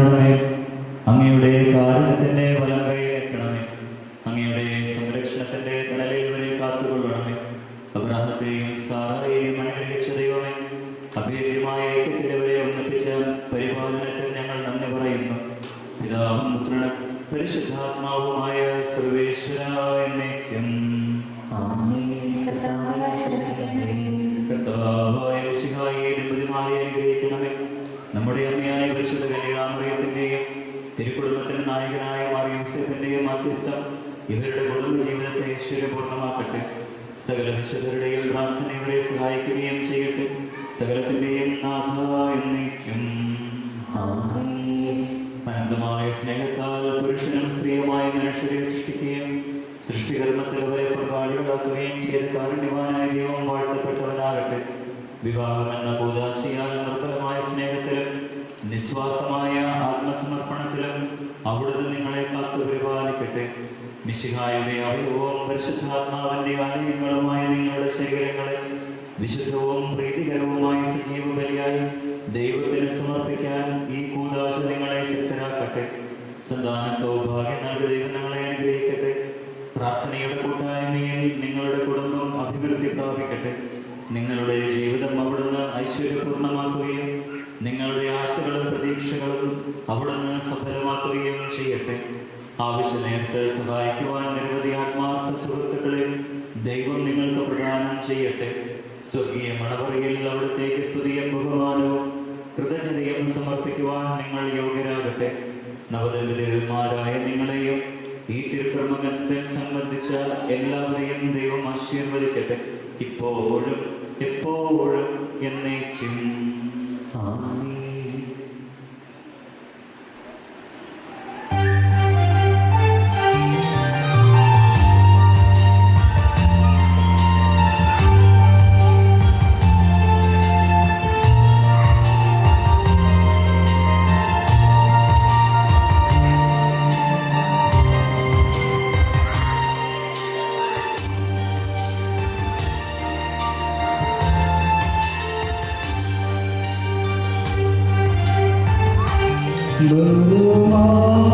അരുളണമേ. അങ്ങയുടെ കാരുണ്യത്തിന്റെ വലം കൈ നിൽക്കണമേ. അങ്ങയുടെ സംരക്ഷണത്തിന്റെ തണലിൽ വരെ കാത്തുകൊള്ളണമേ. അബ്രാഹത്തെയും സാറയെയും അനുഗ്രഹിച്ച ദൈവമേ, അഭേദ്യമായ ഐക്യത്തിലവരെ ഒന്നിപ്പിച്ച പരിപാലനത്തിൽ ഞങ്ങൾ നന്ദി പറയുന്നു. പിതാവും പുത്രനും പരിശുദ്ധാത്മാവുമായ സർവേശ്വര എന്നേക്കും. കർത്താവായ മിശിഹായെ ദമ്പതിമാരെ അനുഗ്രഹിക്കണമേ. നമ്മുടെ അമ്മയായ പരിശുദ്ധ കന്യകാമറിയത്തിന്റെയും തിരുക്കുടുംബത്തിന് നായകനായ മാർ യോസേഫിന്റെയും മധ്യസ്ഥം ഇവരുടെ കുടുംബ ജീവിതത്തെ ഐശ്വര്യപൂർണ്ണമാക്കട്ടെ. സകല വിശുദ്ധരുടെയും പ്രാർത്ഥന ഇവരെ സഹായിക്കുകയും ചെയ്യട്ടെ. സകലത്തിന്റെയും നാഥ എന്നേക്കും. അനന്തമായ സ്നേഹത്താൽ പുരുഷനും സ്ത്രീയുമായ മനുഷ്യരെ സൃഷ്ടിക്കുകയും സൃഷ്ടികർമ്മത്തിൽ അവരെ പങ്കാളികളാക്കുകയും ചെയ്ത കാരുണ്യവാനായ ദൈവം വാഴ്ത്തപ്പെട്ടവനാകട്ടെ. വിവാഹം എന്ന കൂദാശിയാൽ നിർബലമായ സ്നേഹത്തിലും നിസ്വാർത്ഥമായ ആത്മസമർപ്പണത്തിലും അവിടുന്ന് നിങ്ങളെ കാത്തു പരിപാലിക്കട്ടെ. മിശിഹായുടെ അവയവവും പരിശുദ്ധാത്മാവിന്റെ ആലയങ്ങളുമായ നിങ്ങളുടെ ശേഖരങ്ങളെ വിശുദ്ധവും പ്രീതികരവുമായ സജീവ ബലിയായി ദൈവത്തിന് സമർപ്പിക്കാൻ ഈ കൂദാശ നിങ്ങളെ ശക്തരാക്കട്ടെ. സന്താന സൗഭാഗ്യം നൽകി ദൈവം നിങ്ങളെ അനുഗ്രഹിക്കട്ടെ. പ്രാർത്ഥനയുടെ കൂട്ടായ്മയിൽ നിങ്ങളുടെ കുടുംബം അഭിവൃദ്ധി പ്രാപിക്കട്ടെ. നിങ്ങളുടെ ജീവിതം അവിടുന്ന് ഐശ്വര്യപൂർണ്ണമാക്കുകയും നിങ്ങളുടെ ആശകളും പ്രതീക്ഷകളും അവിടുന്ന് സഫലമാക്കുകയും ചെയ്യട്ടെ. ആവശ്യ നേരത്ത് സഹായിക്കുവാൻ നിരവധി ആത്മാർത്ഥ സുഹൃത്തുക്കളെ ദൈവം നിങ്ങൾക്ക് പ്രദാനം ചെയ്യട്ടെ. സ്വർഗീയ മണവറയിൽ അവിടത്തേക്ക് സ്തുതിയും ബഹുമാനവും കൃതജ്ഞതയും സമർപ്പിക്കുവാൻ നിങ്ങൾ യോഗ്യരാകട്ടെ. നവദമ്പതിമാരായ നിങ്ങളെയും ഈ തിരുക്കർമ്മത്തിൽ സംബന്ധിച്ച എല്ലാവരെയും ദൈവം ആശീർവദിക്കട്ടെ, ഇപ്പോഴും എപ്പോഴും എന്നേക്കും. ആമേൻ. Maudisse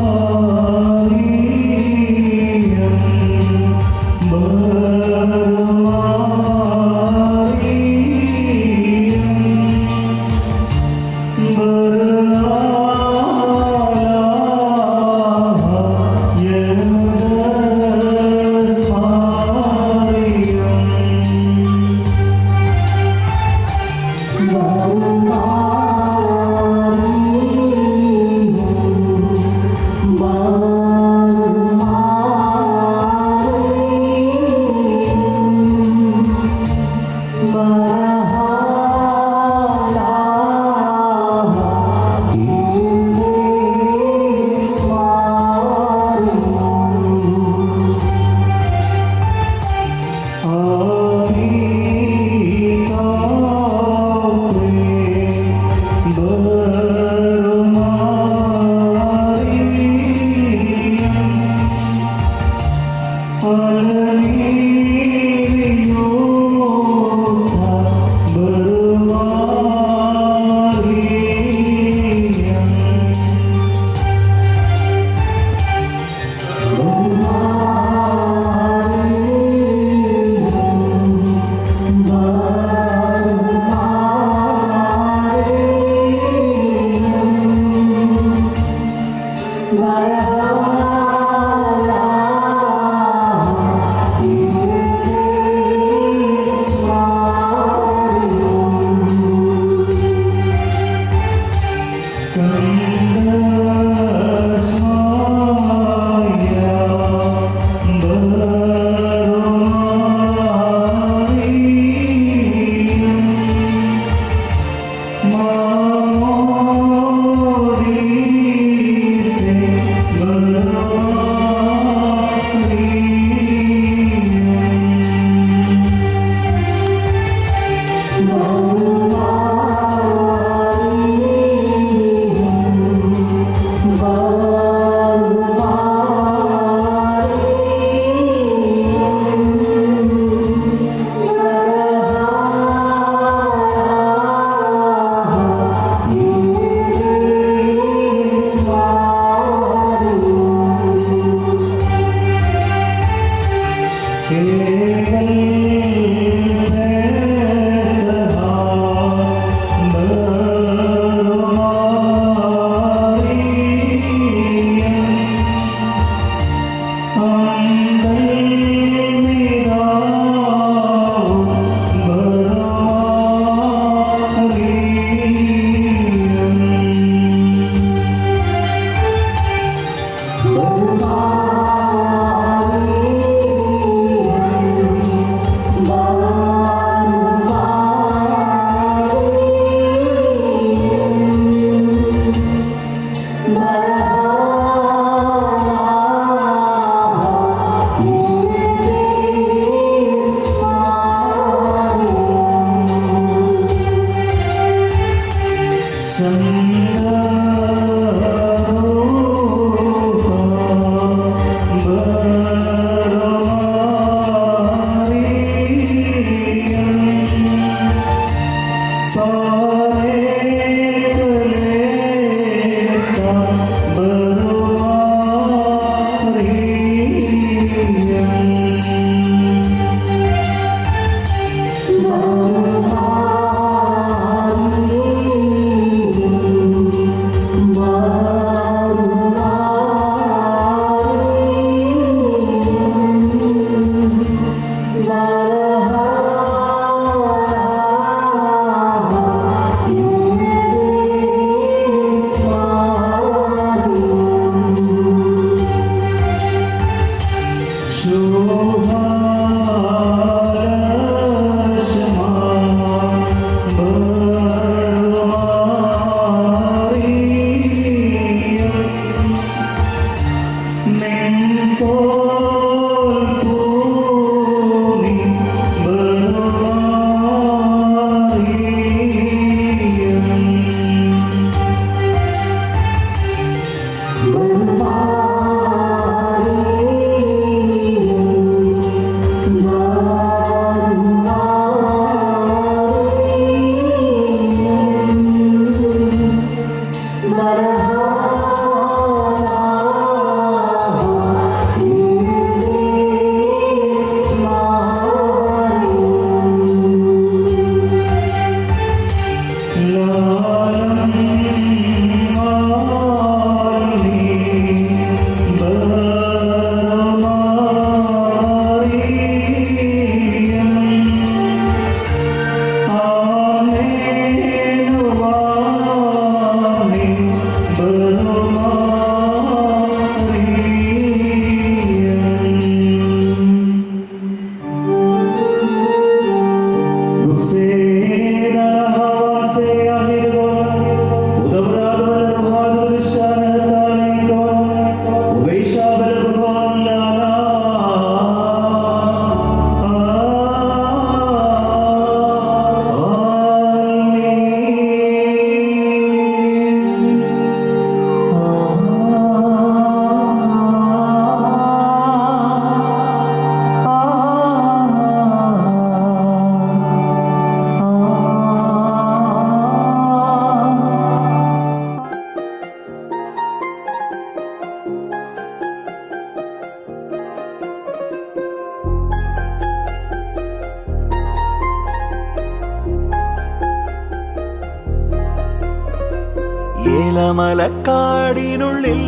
ഏലമലക്കാടിനുള്ളിൽ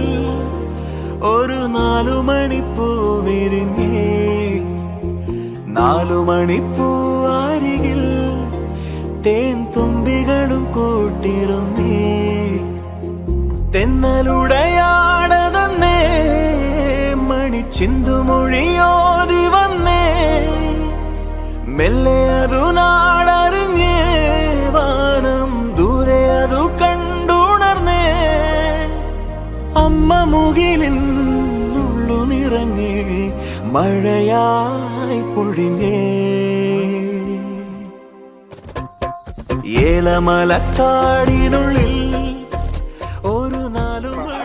ഒരു 4 മണിപ്പൂ വിരിഞ്ഞേ, 4 മണിപ്പൂ അരികിൽ തേൻ തുമ്പികളും കൂട്ടിരുന്നേ. തെന്നലുടയാടതന്നേ മണിച്ചിന്തുമൊഴിയോതി വന്നേ, മെല്ലെ അതു നാടറിഞ്ഞേ, വാനം ദൂരെ അതു കണ്ടുണർന്നേ. അമ്മ മുകിലിൻ ഉള്ളു നിറഞ്ഞേ, മഴയായി പൊഴിഞ്ഞേ. ഏലമലക്കാടിനുള്ളിൽ ഒരു 4 മണി.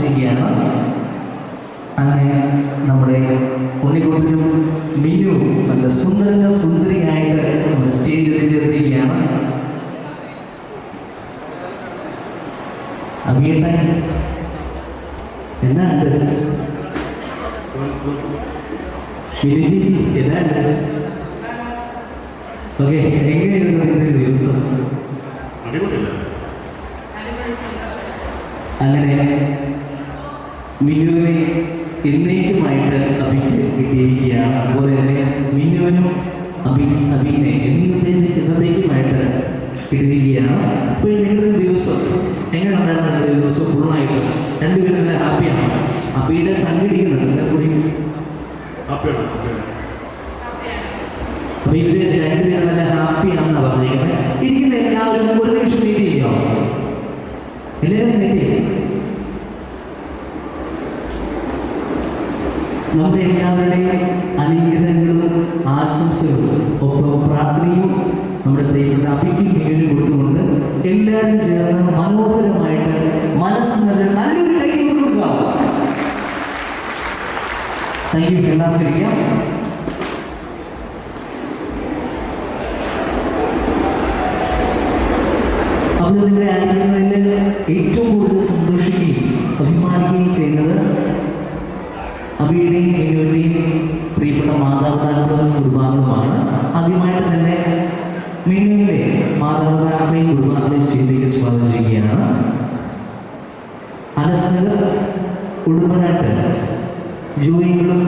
ആശംസിക്കുകയാണ്. അങ്ങനെ നമ്മുടെ ഉണ്ണിക്കുട്ടനും മിന്നുവും നല്ല സുന്ദരിയായിട്ട് നമ്മുടെ സ്റ്റേജിൽ എത്തിച്ചേർന്നിരിക്കുകയാണ്. അഭിയേട്ടൻ എന്നാണ്ട് മിന്നു ചേച്ചി എന്നാണ്ട്? ഓക്കെ, എങ്ങനെയായിരുന്നു നിങ്ങളുടെ ദിവസം? അങ്ങനെ മിന്നുവിനെ എന്നേക്കുമായിട്ട് അഭിക്ക് കിട്ടിയിരിക്കുകയാണ്. അതുപോലെ തന്നെ മിന്നുവിനും അഭിനെ എന്നത്തേക്കുമായിട്ട് കിട്ടിയിരിക്കുകയാണ്. അപ്പോൾ നിങ്ങളുടെ ദിവസം എങ്ങനെ ഉണ്ടായിരുന്നു? നിങ്ങളുടെ ദിവസം ഫുള്ളായിട്ട് രണ്ടുപേരും നല്ല ഹാപ്പിയാണ്. അഭിയുടെ സംഘടിക്കുന്നുണ്ട് കൂടി. അപ്പോൾ ഇവര് രണ്ടുപേരും നല്ല ഹാപ്പിയാണെന്നാണ് പറഞ്ഞിരിക്കുന്നത്. ഇരിക്കുന്ന എല്ലാവരും ഒരു നിമിഷം മീറ്റ് ചെയ്യാം. എല്ലാവരും മീറ്റ് ചെയ്യാം. നമ്മുടെ എല്ലാവരുടെയും അനുഗ്രഹങ്ങളും ആശംസകളും ഒപ്പം പ്രാർത്ഥനയും നമ്മുടെ പ്രിയപ്പെട്ട അഭിക്കും മിന്നുവിനും കൊടുത്തുകൊണ്ട് എല്ലാവരും ചേർന്ന് മനോഹരമായിട്ട് മനസ്സിന് നല്ലൊരു കൈ കൊടുക്കുക. Thank you. എല്ലാവർക്കും ഇരിക്കാം. അഭിനന്ദനെ ആയിരിക്കുന്നതിൽ ഏറ്റവും കൂടുതൽ സന്തോഷിക്കുകയും അഭിമാനിക്കുകയും ചെയ്യുന്നത് അഭിയുടെയും മിന്നുവിൻ്റെയും പ്രിയപ്പെട്ട മാതാപിതാക്കളും കുടുംബാംഗങ്ങളുമാണ്. ആദ്യമായിട്ട് തന്നെ മിന്നുവിൻ്റെ മാതാപിതാക്കളെയും കുടുംബാംഗങ്ങളെയും സ്റ്റേജിലേക്ക് സ്വാഗതം ചെയ്യുകയാണ്. അലസ്നഗർ ഉടുമ്പനാട്ട് ജോയികളും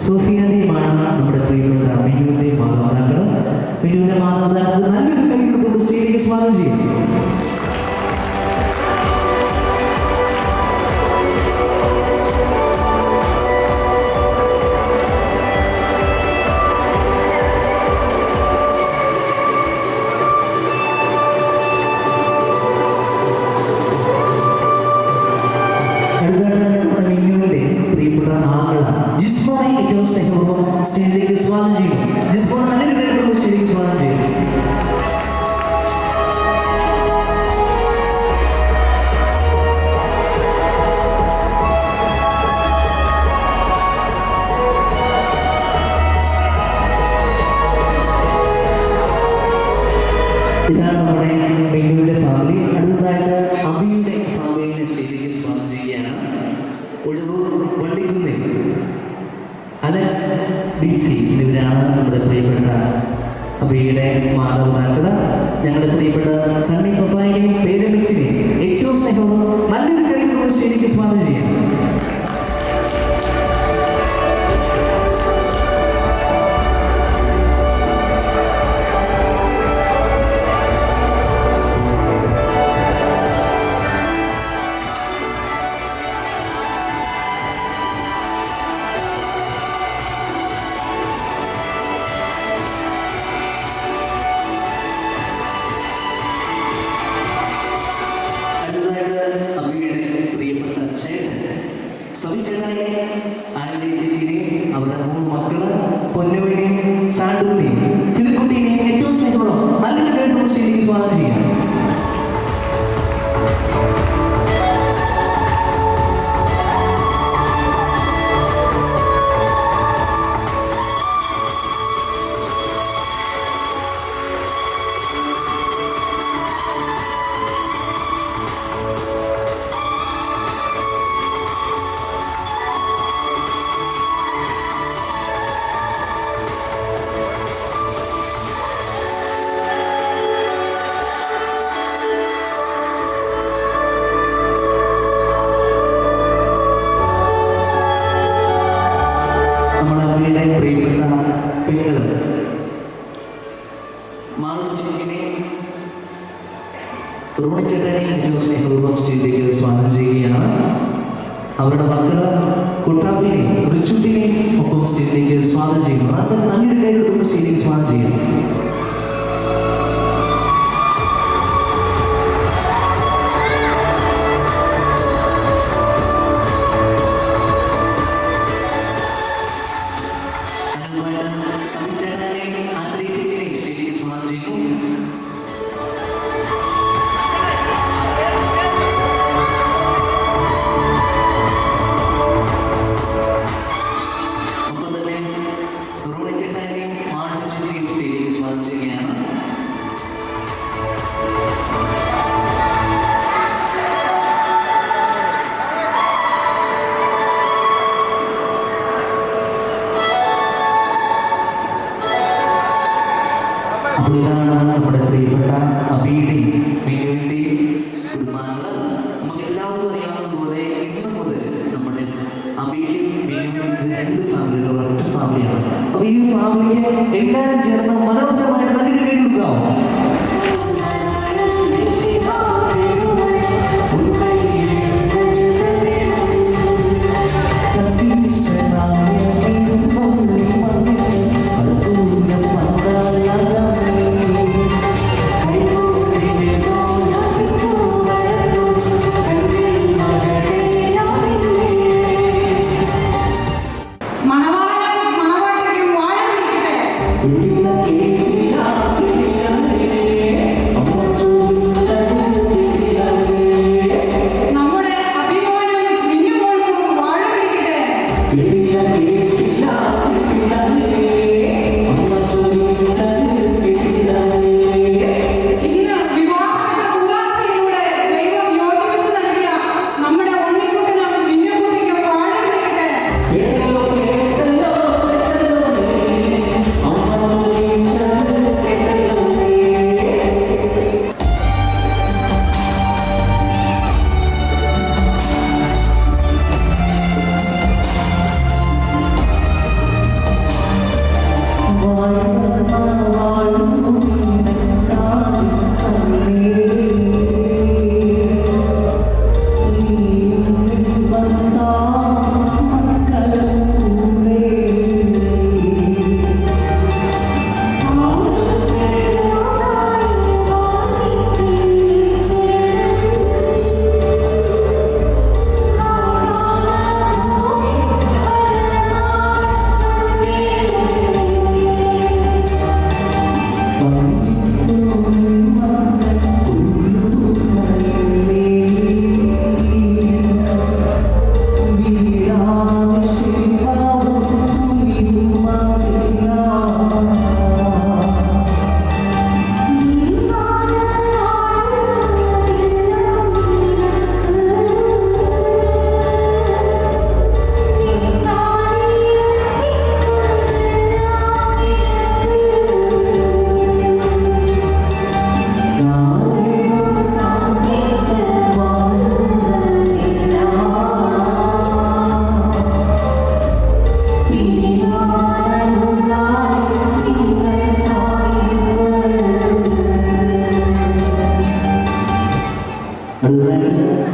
സോഫിയാൻ്റെയുമാണ് നമ്മുടെ പ്രിയപ്പെട്ട മിന്നുവിൻ്റെയും മാതാപിതാക്കൾ. മിന്നുവിൻ്റെ മാതാപിതാക്കൾക്ക് നല്ലൊരു കൈ കൊടുത്തുകൊണ്ട് സ്റ്റേജിലേക്ക് സ്വാഗതം ചെയ്യും. സ്റ്റേജിലേക്ക് സ്വാഗതം ചെയ്യും. ജിസ്ബോൺ നല്ലൊരു പേര് സ്റ്റേജിലേക്ക് സ്വാഗതം ചെയ്യും. ഇതാണ് നമ്മുടെ മിന്നുവിൻ്റെ ഫാമിലി. അടുത്തതായിട്ട് അബിയുടെ ഫാമിലിനെ സ്റ്റേജിലേക്ക് സ്വാഗതം ചെയ്യുകയാണ്. ഒഴുവൂർ വള്ളിക്കുന്നിൽ അലക്സ് ബിൻസി എന്നിവരാണ് നമ്മുടെ പ്രിയപ്പെട്ട അബിയുടെ മാതാപിതാക്കൾ. ഞങ്ങളുടെ പ്രിയപ്പെട്ട സണ്ണി പപ്പായെയും പേരമിച്ചിനെയും ഏറ്റവും സ്നേഹവും നല്ലൊരു കഴിവ് സ്റ്റേജിലേക്ക് സ്വാഗതം ചെയ്യാം. അവരുടെ 3 മക്കള് പൊന്നുവിനെയും സാണ്ടുവിനെയും ഫിലിക്കുട്ടിനെയും ഏറ്റവും സ്നേഹത്തോടെ നല്ലൊരു കഴിവ് സ്റ്റേജിലേക്ക് സ്വാഗതം ചെയ്യാം. പ്രിയപ്പെട്ട പെങ്ങളും മാറുള്ള ചേച്ചിനെയും റോണിച്ചേട്ടനെയും ഏറ്റവും സ്നേഹപൂർവ്വം സ്റ്റേജിലേക്ക് സ്വാഗതം ചെയ്യുകയാണ്. അവരുടെ മക്കള് കുട്ടാപ്പിനെയും റിച്ചുട്ടിനെയും ഒപ്പം സ്റ്റേജിലേക്ക് സ്വാഗതം ചെയ്യുന്നു. അത് നല്ലൊരു കഴിവ് സ്റ്റേജിലേക്ക് സ്വാഗതം ചെയ്യുന്നു. അബിയുടെയും മിനുവിൻ്റെയും കുടുംബാംഗങ്ങൾ നമുക്ക് എല്ലാവർക്കും അറിയാവുന്നതുപോലെ ഇന്ന് മുതൽ നമ്മുടെ അബിക്കും മിനുവിനും രണ്ട് ഫാമിലികൾ ഒറ്റ ഫാമിലിയാണ്. അപ്പൊ ഈ ഫാമിലിക്ക് എല്ലാവരും ചേർന്ന് മനോഹരമായിട്ട് നല്ലൊരു പേര് കൊടുക്കാം.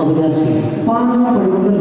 അവകാശി പാടുന്നത്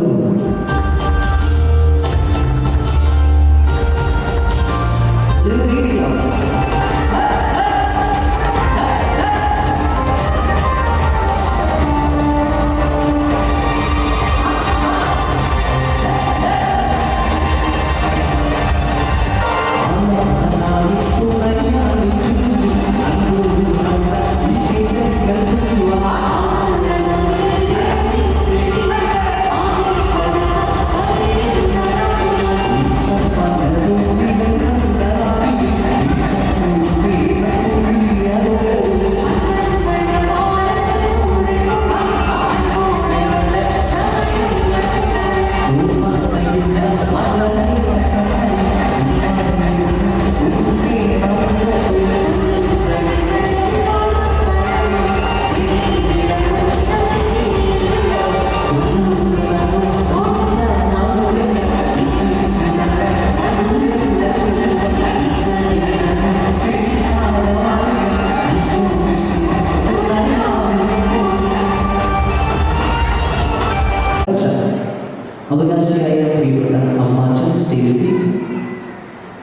അവകാശിയായ പ്രിയപ്പെട്ട അമ്മാച്ചൻ സ്ഥിതി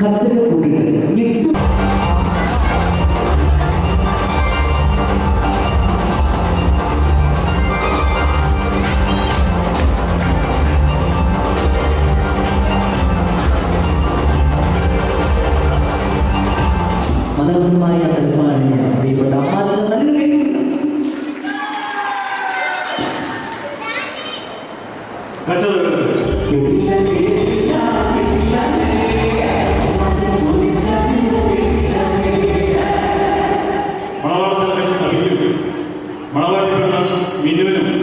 കത്തിനെ കൂട്ടിയിട്ട് മനോഹരമായ തലപ്പാടിയ പ്രിയപ്പെട്ട അമ്മാച്ചൻ മിനുവിനും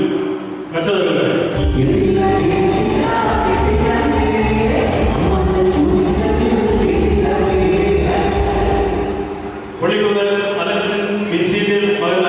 പള്ളിക്കുന്ന് അലക്സിൻ മിൻസിന്റെ മകൻ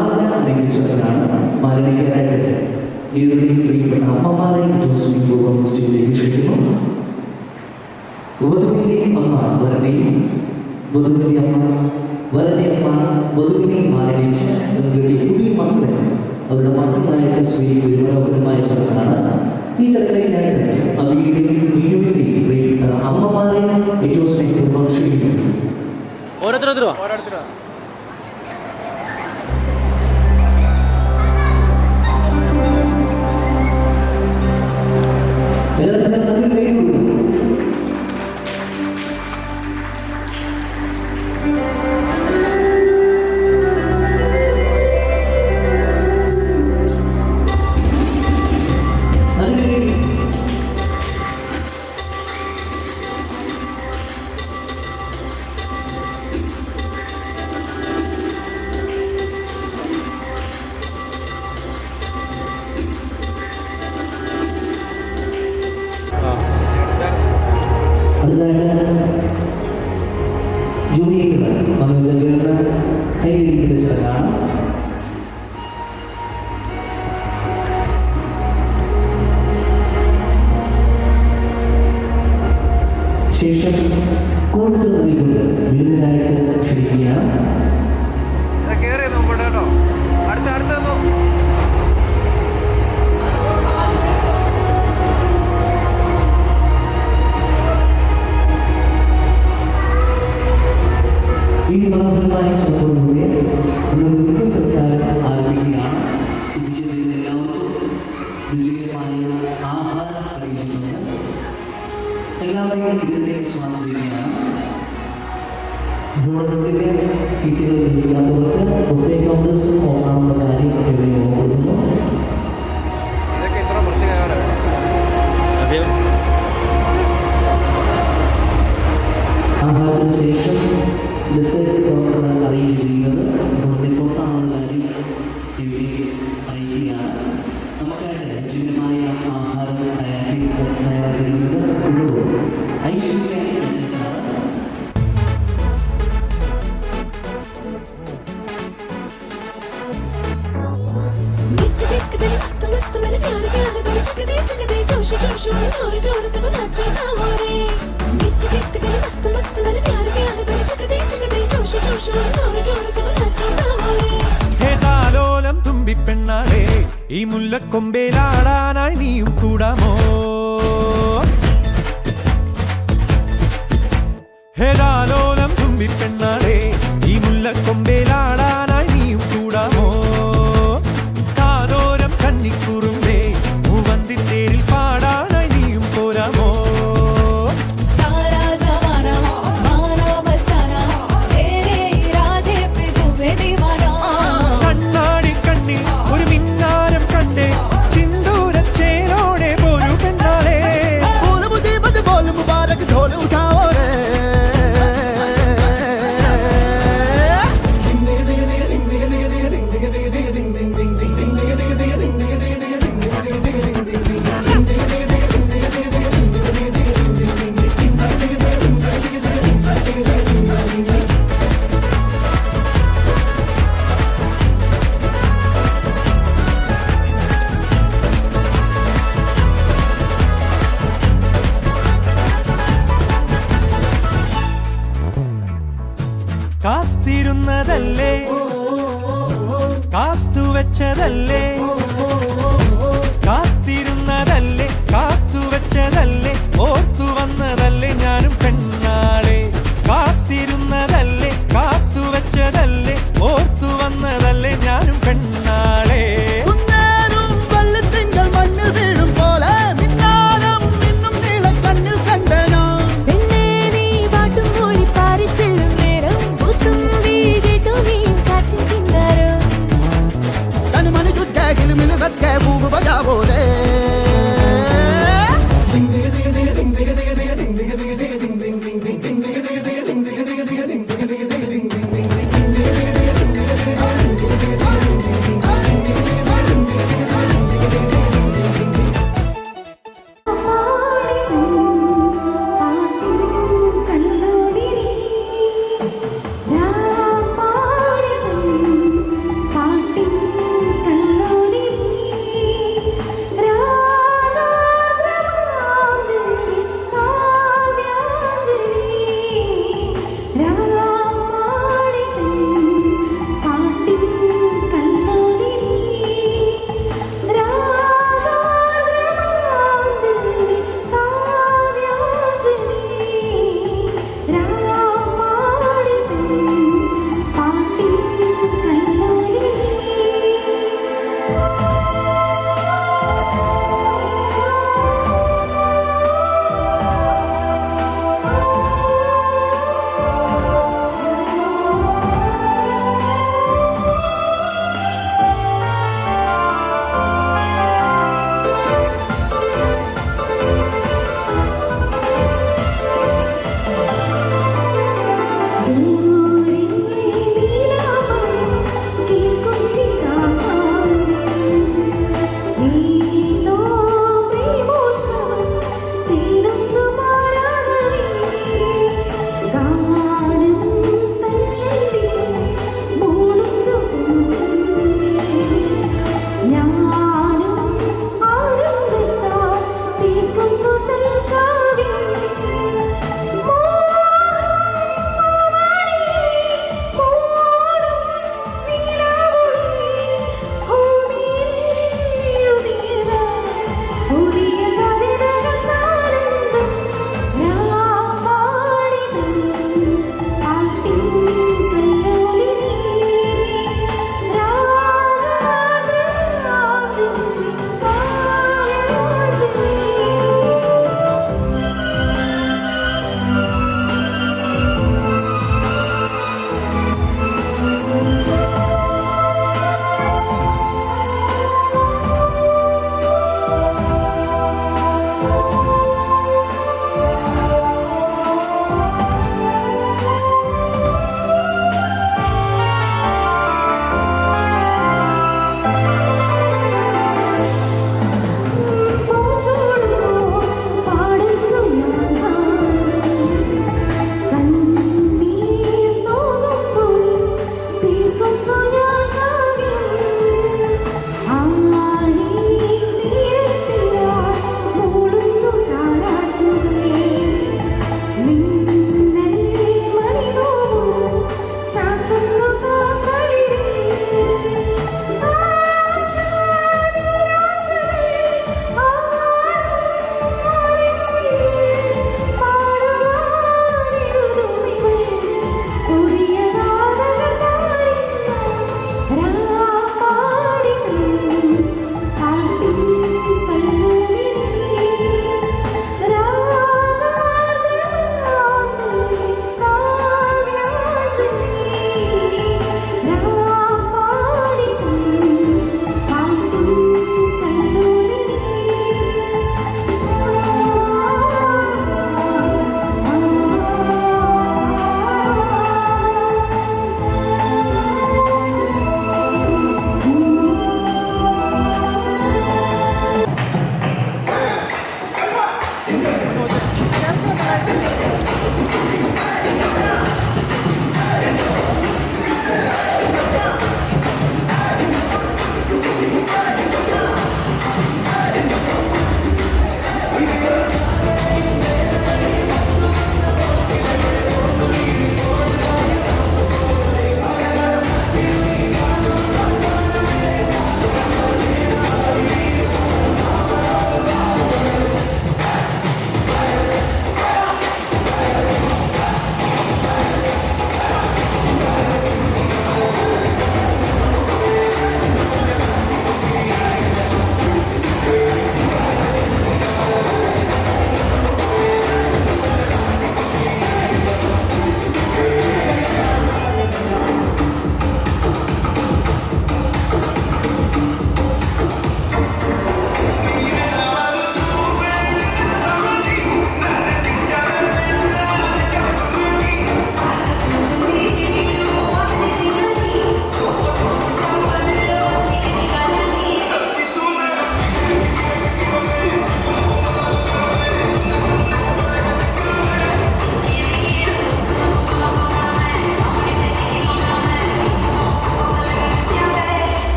ഷാർജ നിർമ്മിച്ചവരാണ് മാലവിക്കാനായിട്ട് ഏതൊരു പ്രിയപ്പെട്ട അമ്മമാരെ ജോസിംഗ് സ്റ്റേജിലേക്ക് ക്ഷണിക്കുന്നു. വധുവിന്റെ അമ്മ വരനെയും വധുവിന്റെ അമ്മ വധുവിനെ മാലയിച്ച് പുതിയ മക്കളെ അവരുടെ മക്കളായിട്ട് മനോഹരമായ ചടങ്ങാണ്. ഈ ചടങ്ങിനായിട്ട് അവരുടെയും വീടുകളുടെയും പ്രിയപ്പെട്ട അമ്മമാരെ ഏറ്റവും സ്നേഹപൂർവ്വം ക്ഷണിക്കുന്നു. ഓരോരുത്തരോ ജൂനിയറുകൾ മനോജങ്ങളുടെ കൈയിടിക്കുന്ന ചടങ്ങാണ്. ശേഷം കൂടുതൽ നദികൾ വിരുദ്ധരായിട്ട് ക്ഷണിക്കുകയാണ്. ഈ മനോഹരമായ ചടങ്ങോടുകൂടി ഇന്ന് സൽക്കാരം ആരംഭിക്കുകയാണ്. എത്തിച്ചേരുന്ന എല്ലാവർക്കും രുചികരമായ ആഹാരം കഴിച്ചിട്ടുണ്ട്. എല്ലാവരെയും ഇതിനെ സ്വാഗതം ചെയ്യുകയാണ്. ബോർഡിലെ സീറ്റുകൾ ലഭിക്കാത്തവർക്ക് ബുഫേ കൗണ്ടേഴ്സും ഓർക്കാനുള്ള കാര്യം ഇവിടെ ഓർക്കുന്നു. ആഹാരത്തിന് ശേഷം ഡെസേർട്ട് കൗണ്ടറാണ് അറേഞ്ച് ചെയ്തിരിക്കുന്നത്. റിപ്പോർട്ടാണെന്ന കാര്യം ഇവിടെ അറിയിക്കുകയാണ്. നമുക്കായിട്ട് രുചികരമായ ആഹാരം തയ്യാറാക്കിയിരിക്കുന്നത് ഐശ്വര്യ സാർ. ഹേതാലോലം തുമ്പിപ്പെണ്ണാളെ ഈ മുല്ലക്കൊമ്പേലാടാനായി നീയും കൂടാമോ? ഹേതാലോലം തുമ്പിപ്പെണ്ണാളെ ഈ മുല്ലക്കൊമ്പേലാടാനായി നീയും കൂടാമോ? കാതോരം കന്നിക്കുറുമ്പേ മൂവന്തിത്തേരിൽ പാടാനായി നീയും പോരാമോ? കണ്ണാടി കണ്ണിൽ ഒരു മിന്നാരം കണ്ടേ സിന്ദൂരച്ചേലോടെ പോരു പെണ്ണാളെ. കാത്തിരുന്നതല്ലേ കാത്തുവെച്ചതല്ലേ കാത്തിരുന്നതല്ലേ കാത്തുവെച്ചതല്ലേ ഓർത്തു വന്നതല്ലേ ഞാനും പെണ്ണാളെ. കാത്തിരുന്നതല്ലേ കാത്തുവെച്ചതല്ലേ ഓർത്തു വന്നതല്ലേ ഞാനും പെണ്ണാളെ. പാട്ട്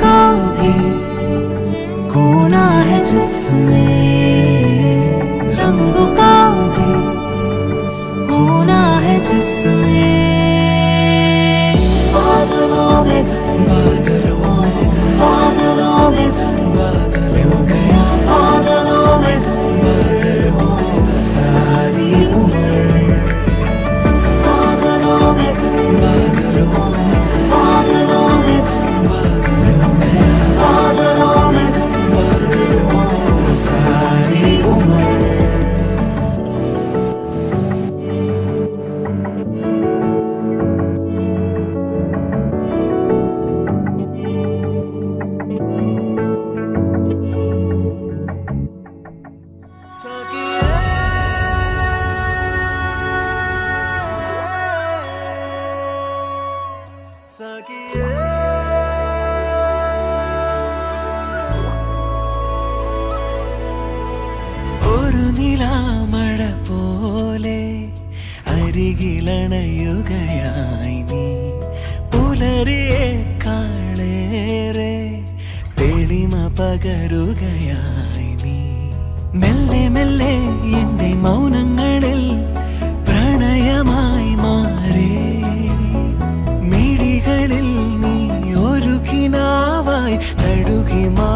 का भी कोना है जिसमें रंगों का भी होना है जिसमें बादलों में घर बादलों में घर बादलों में घर बादल हो गया बादलों में घर बादलों में घर सारी उम्र बादलों में घर बादलों में बादलों में घर बादलों में बादलों में घर बादलों में सारी उम्र ഒരു നിലാമഴ പോലെ അരികിലണയുകയായി നീ പുലരിയേക്കാളേറെ തെളിമ പകരുകയായി നീ മെല്ലെ മെല്ലെ എന്റെ മൗനങ്ങളിൽ പ്രണയമായി മാറി മിഴികളിൽ നീ ഒരു കിനാവായി തഴുകി മാ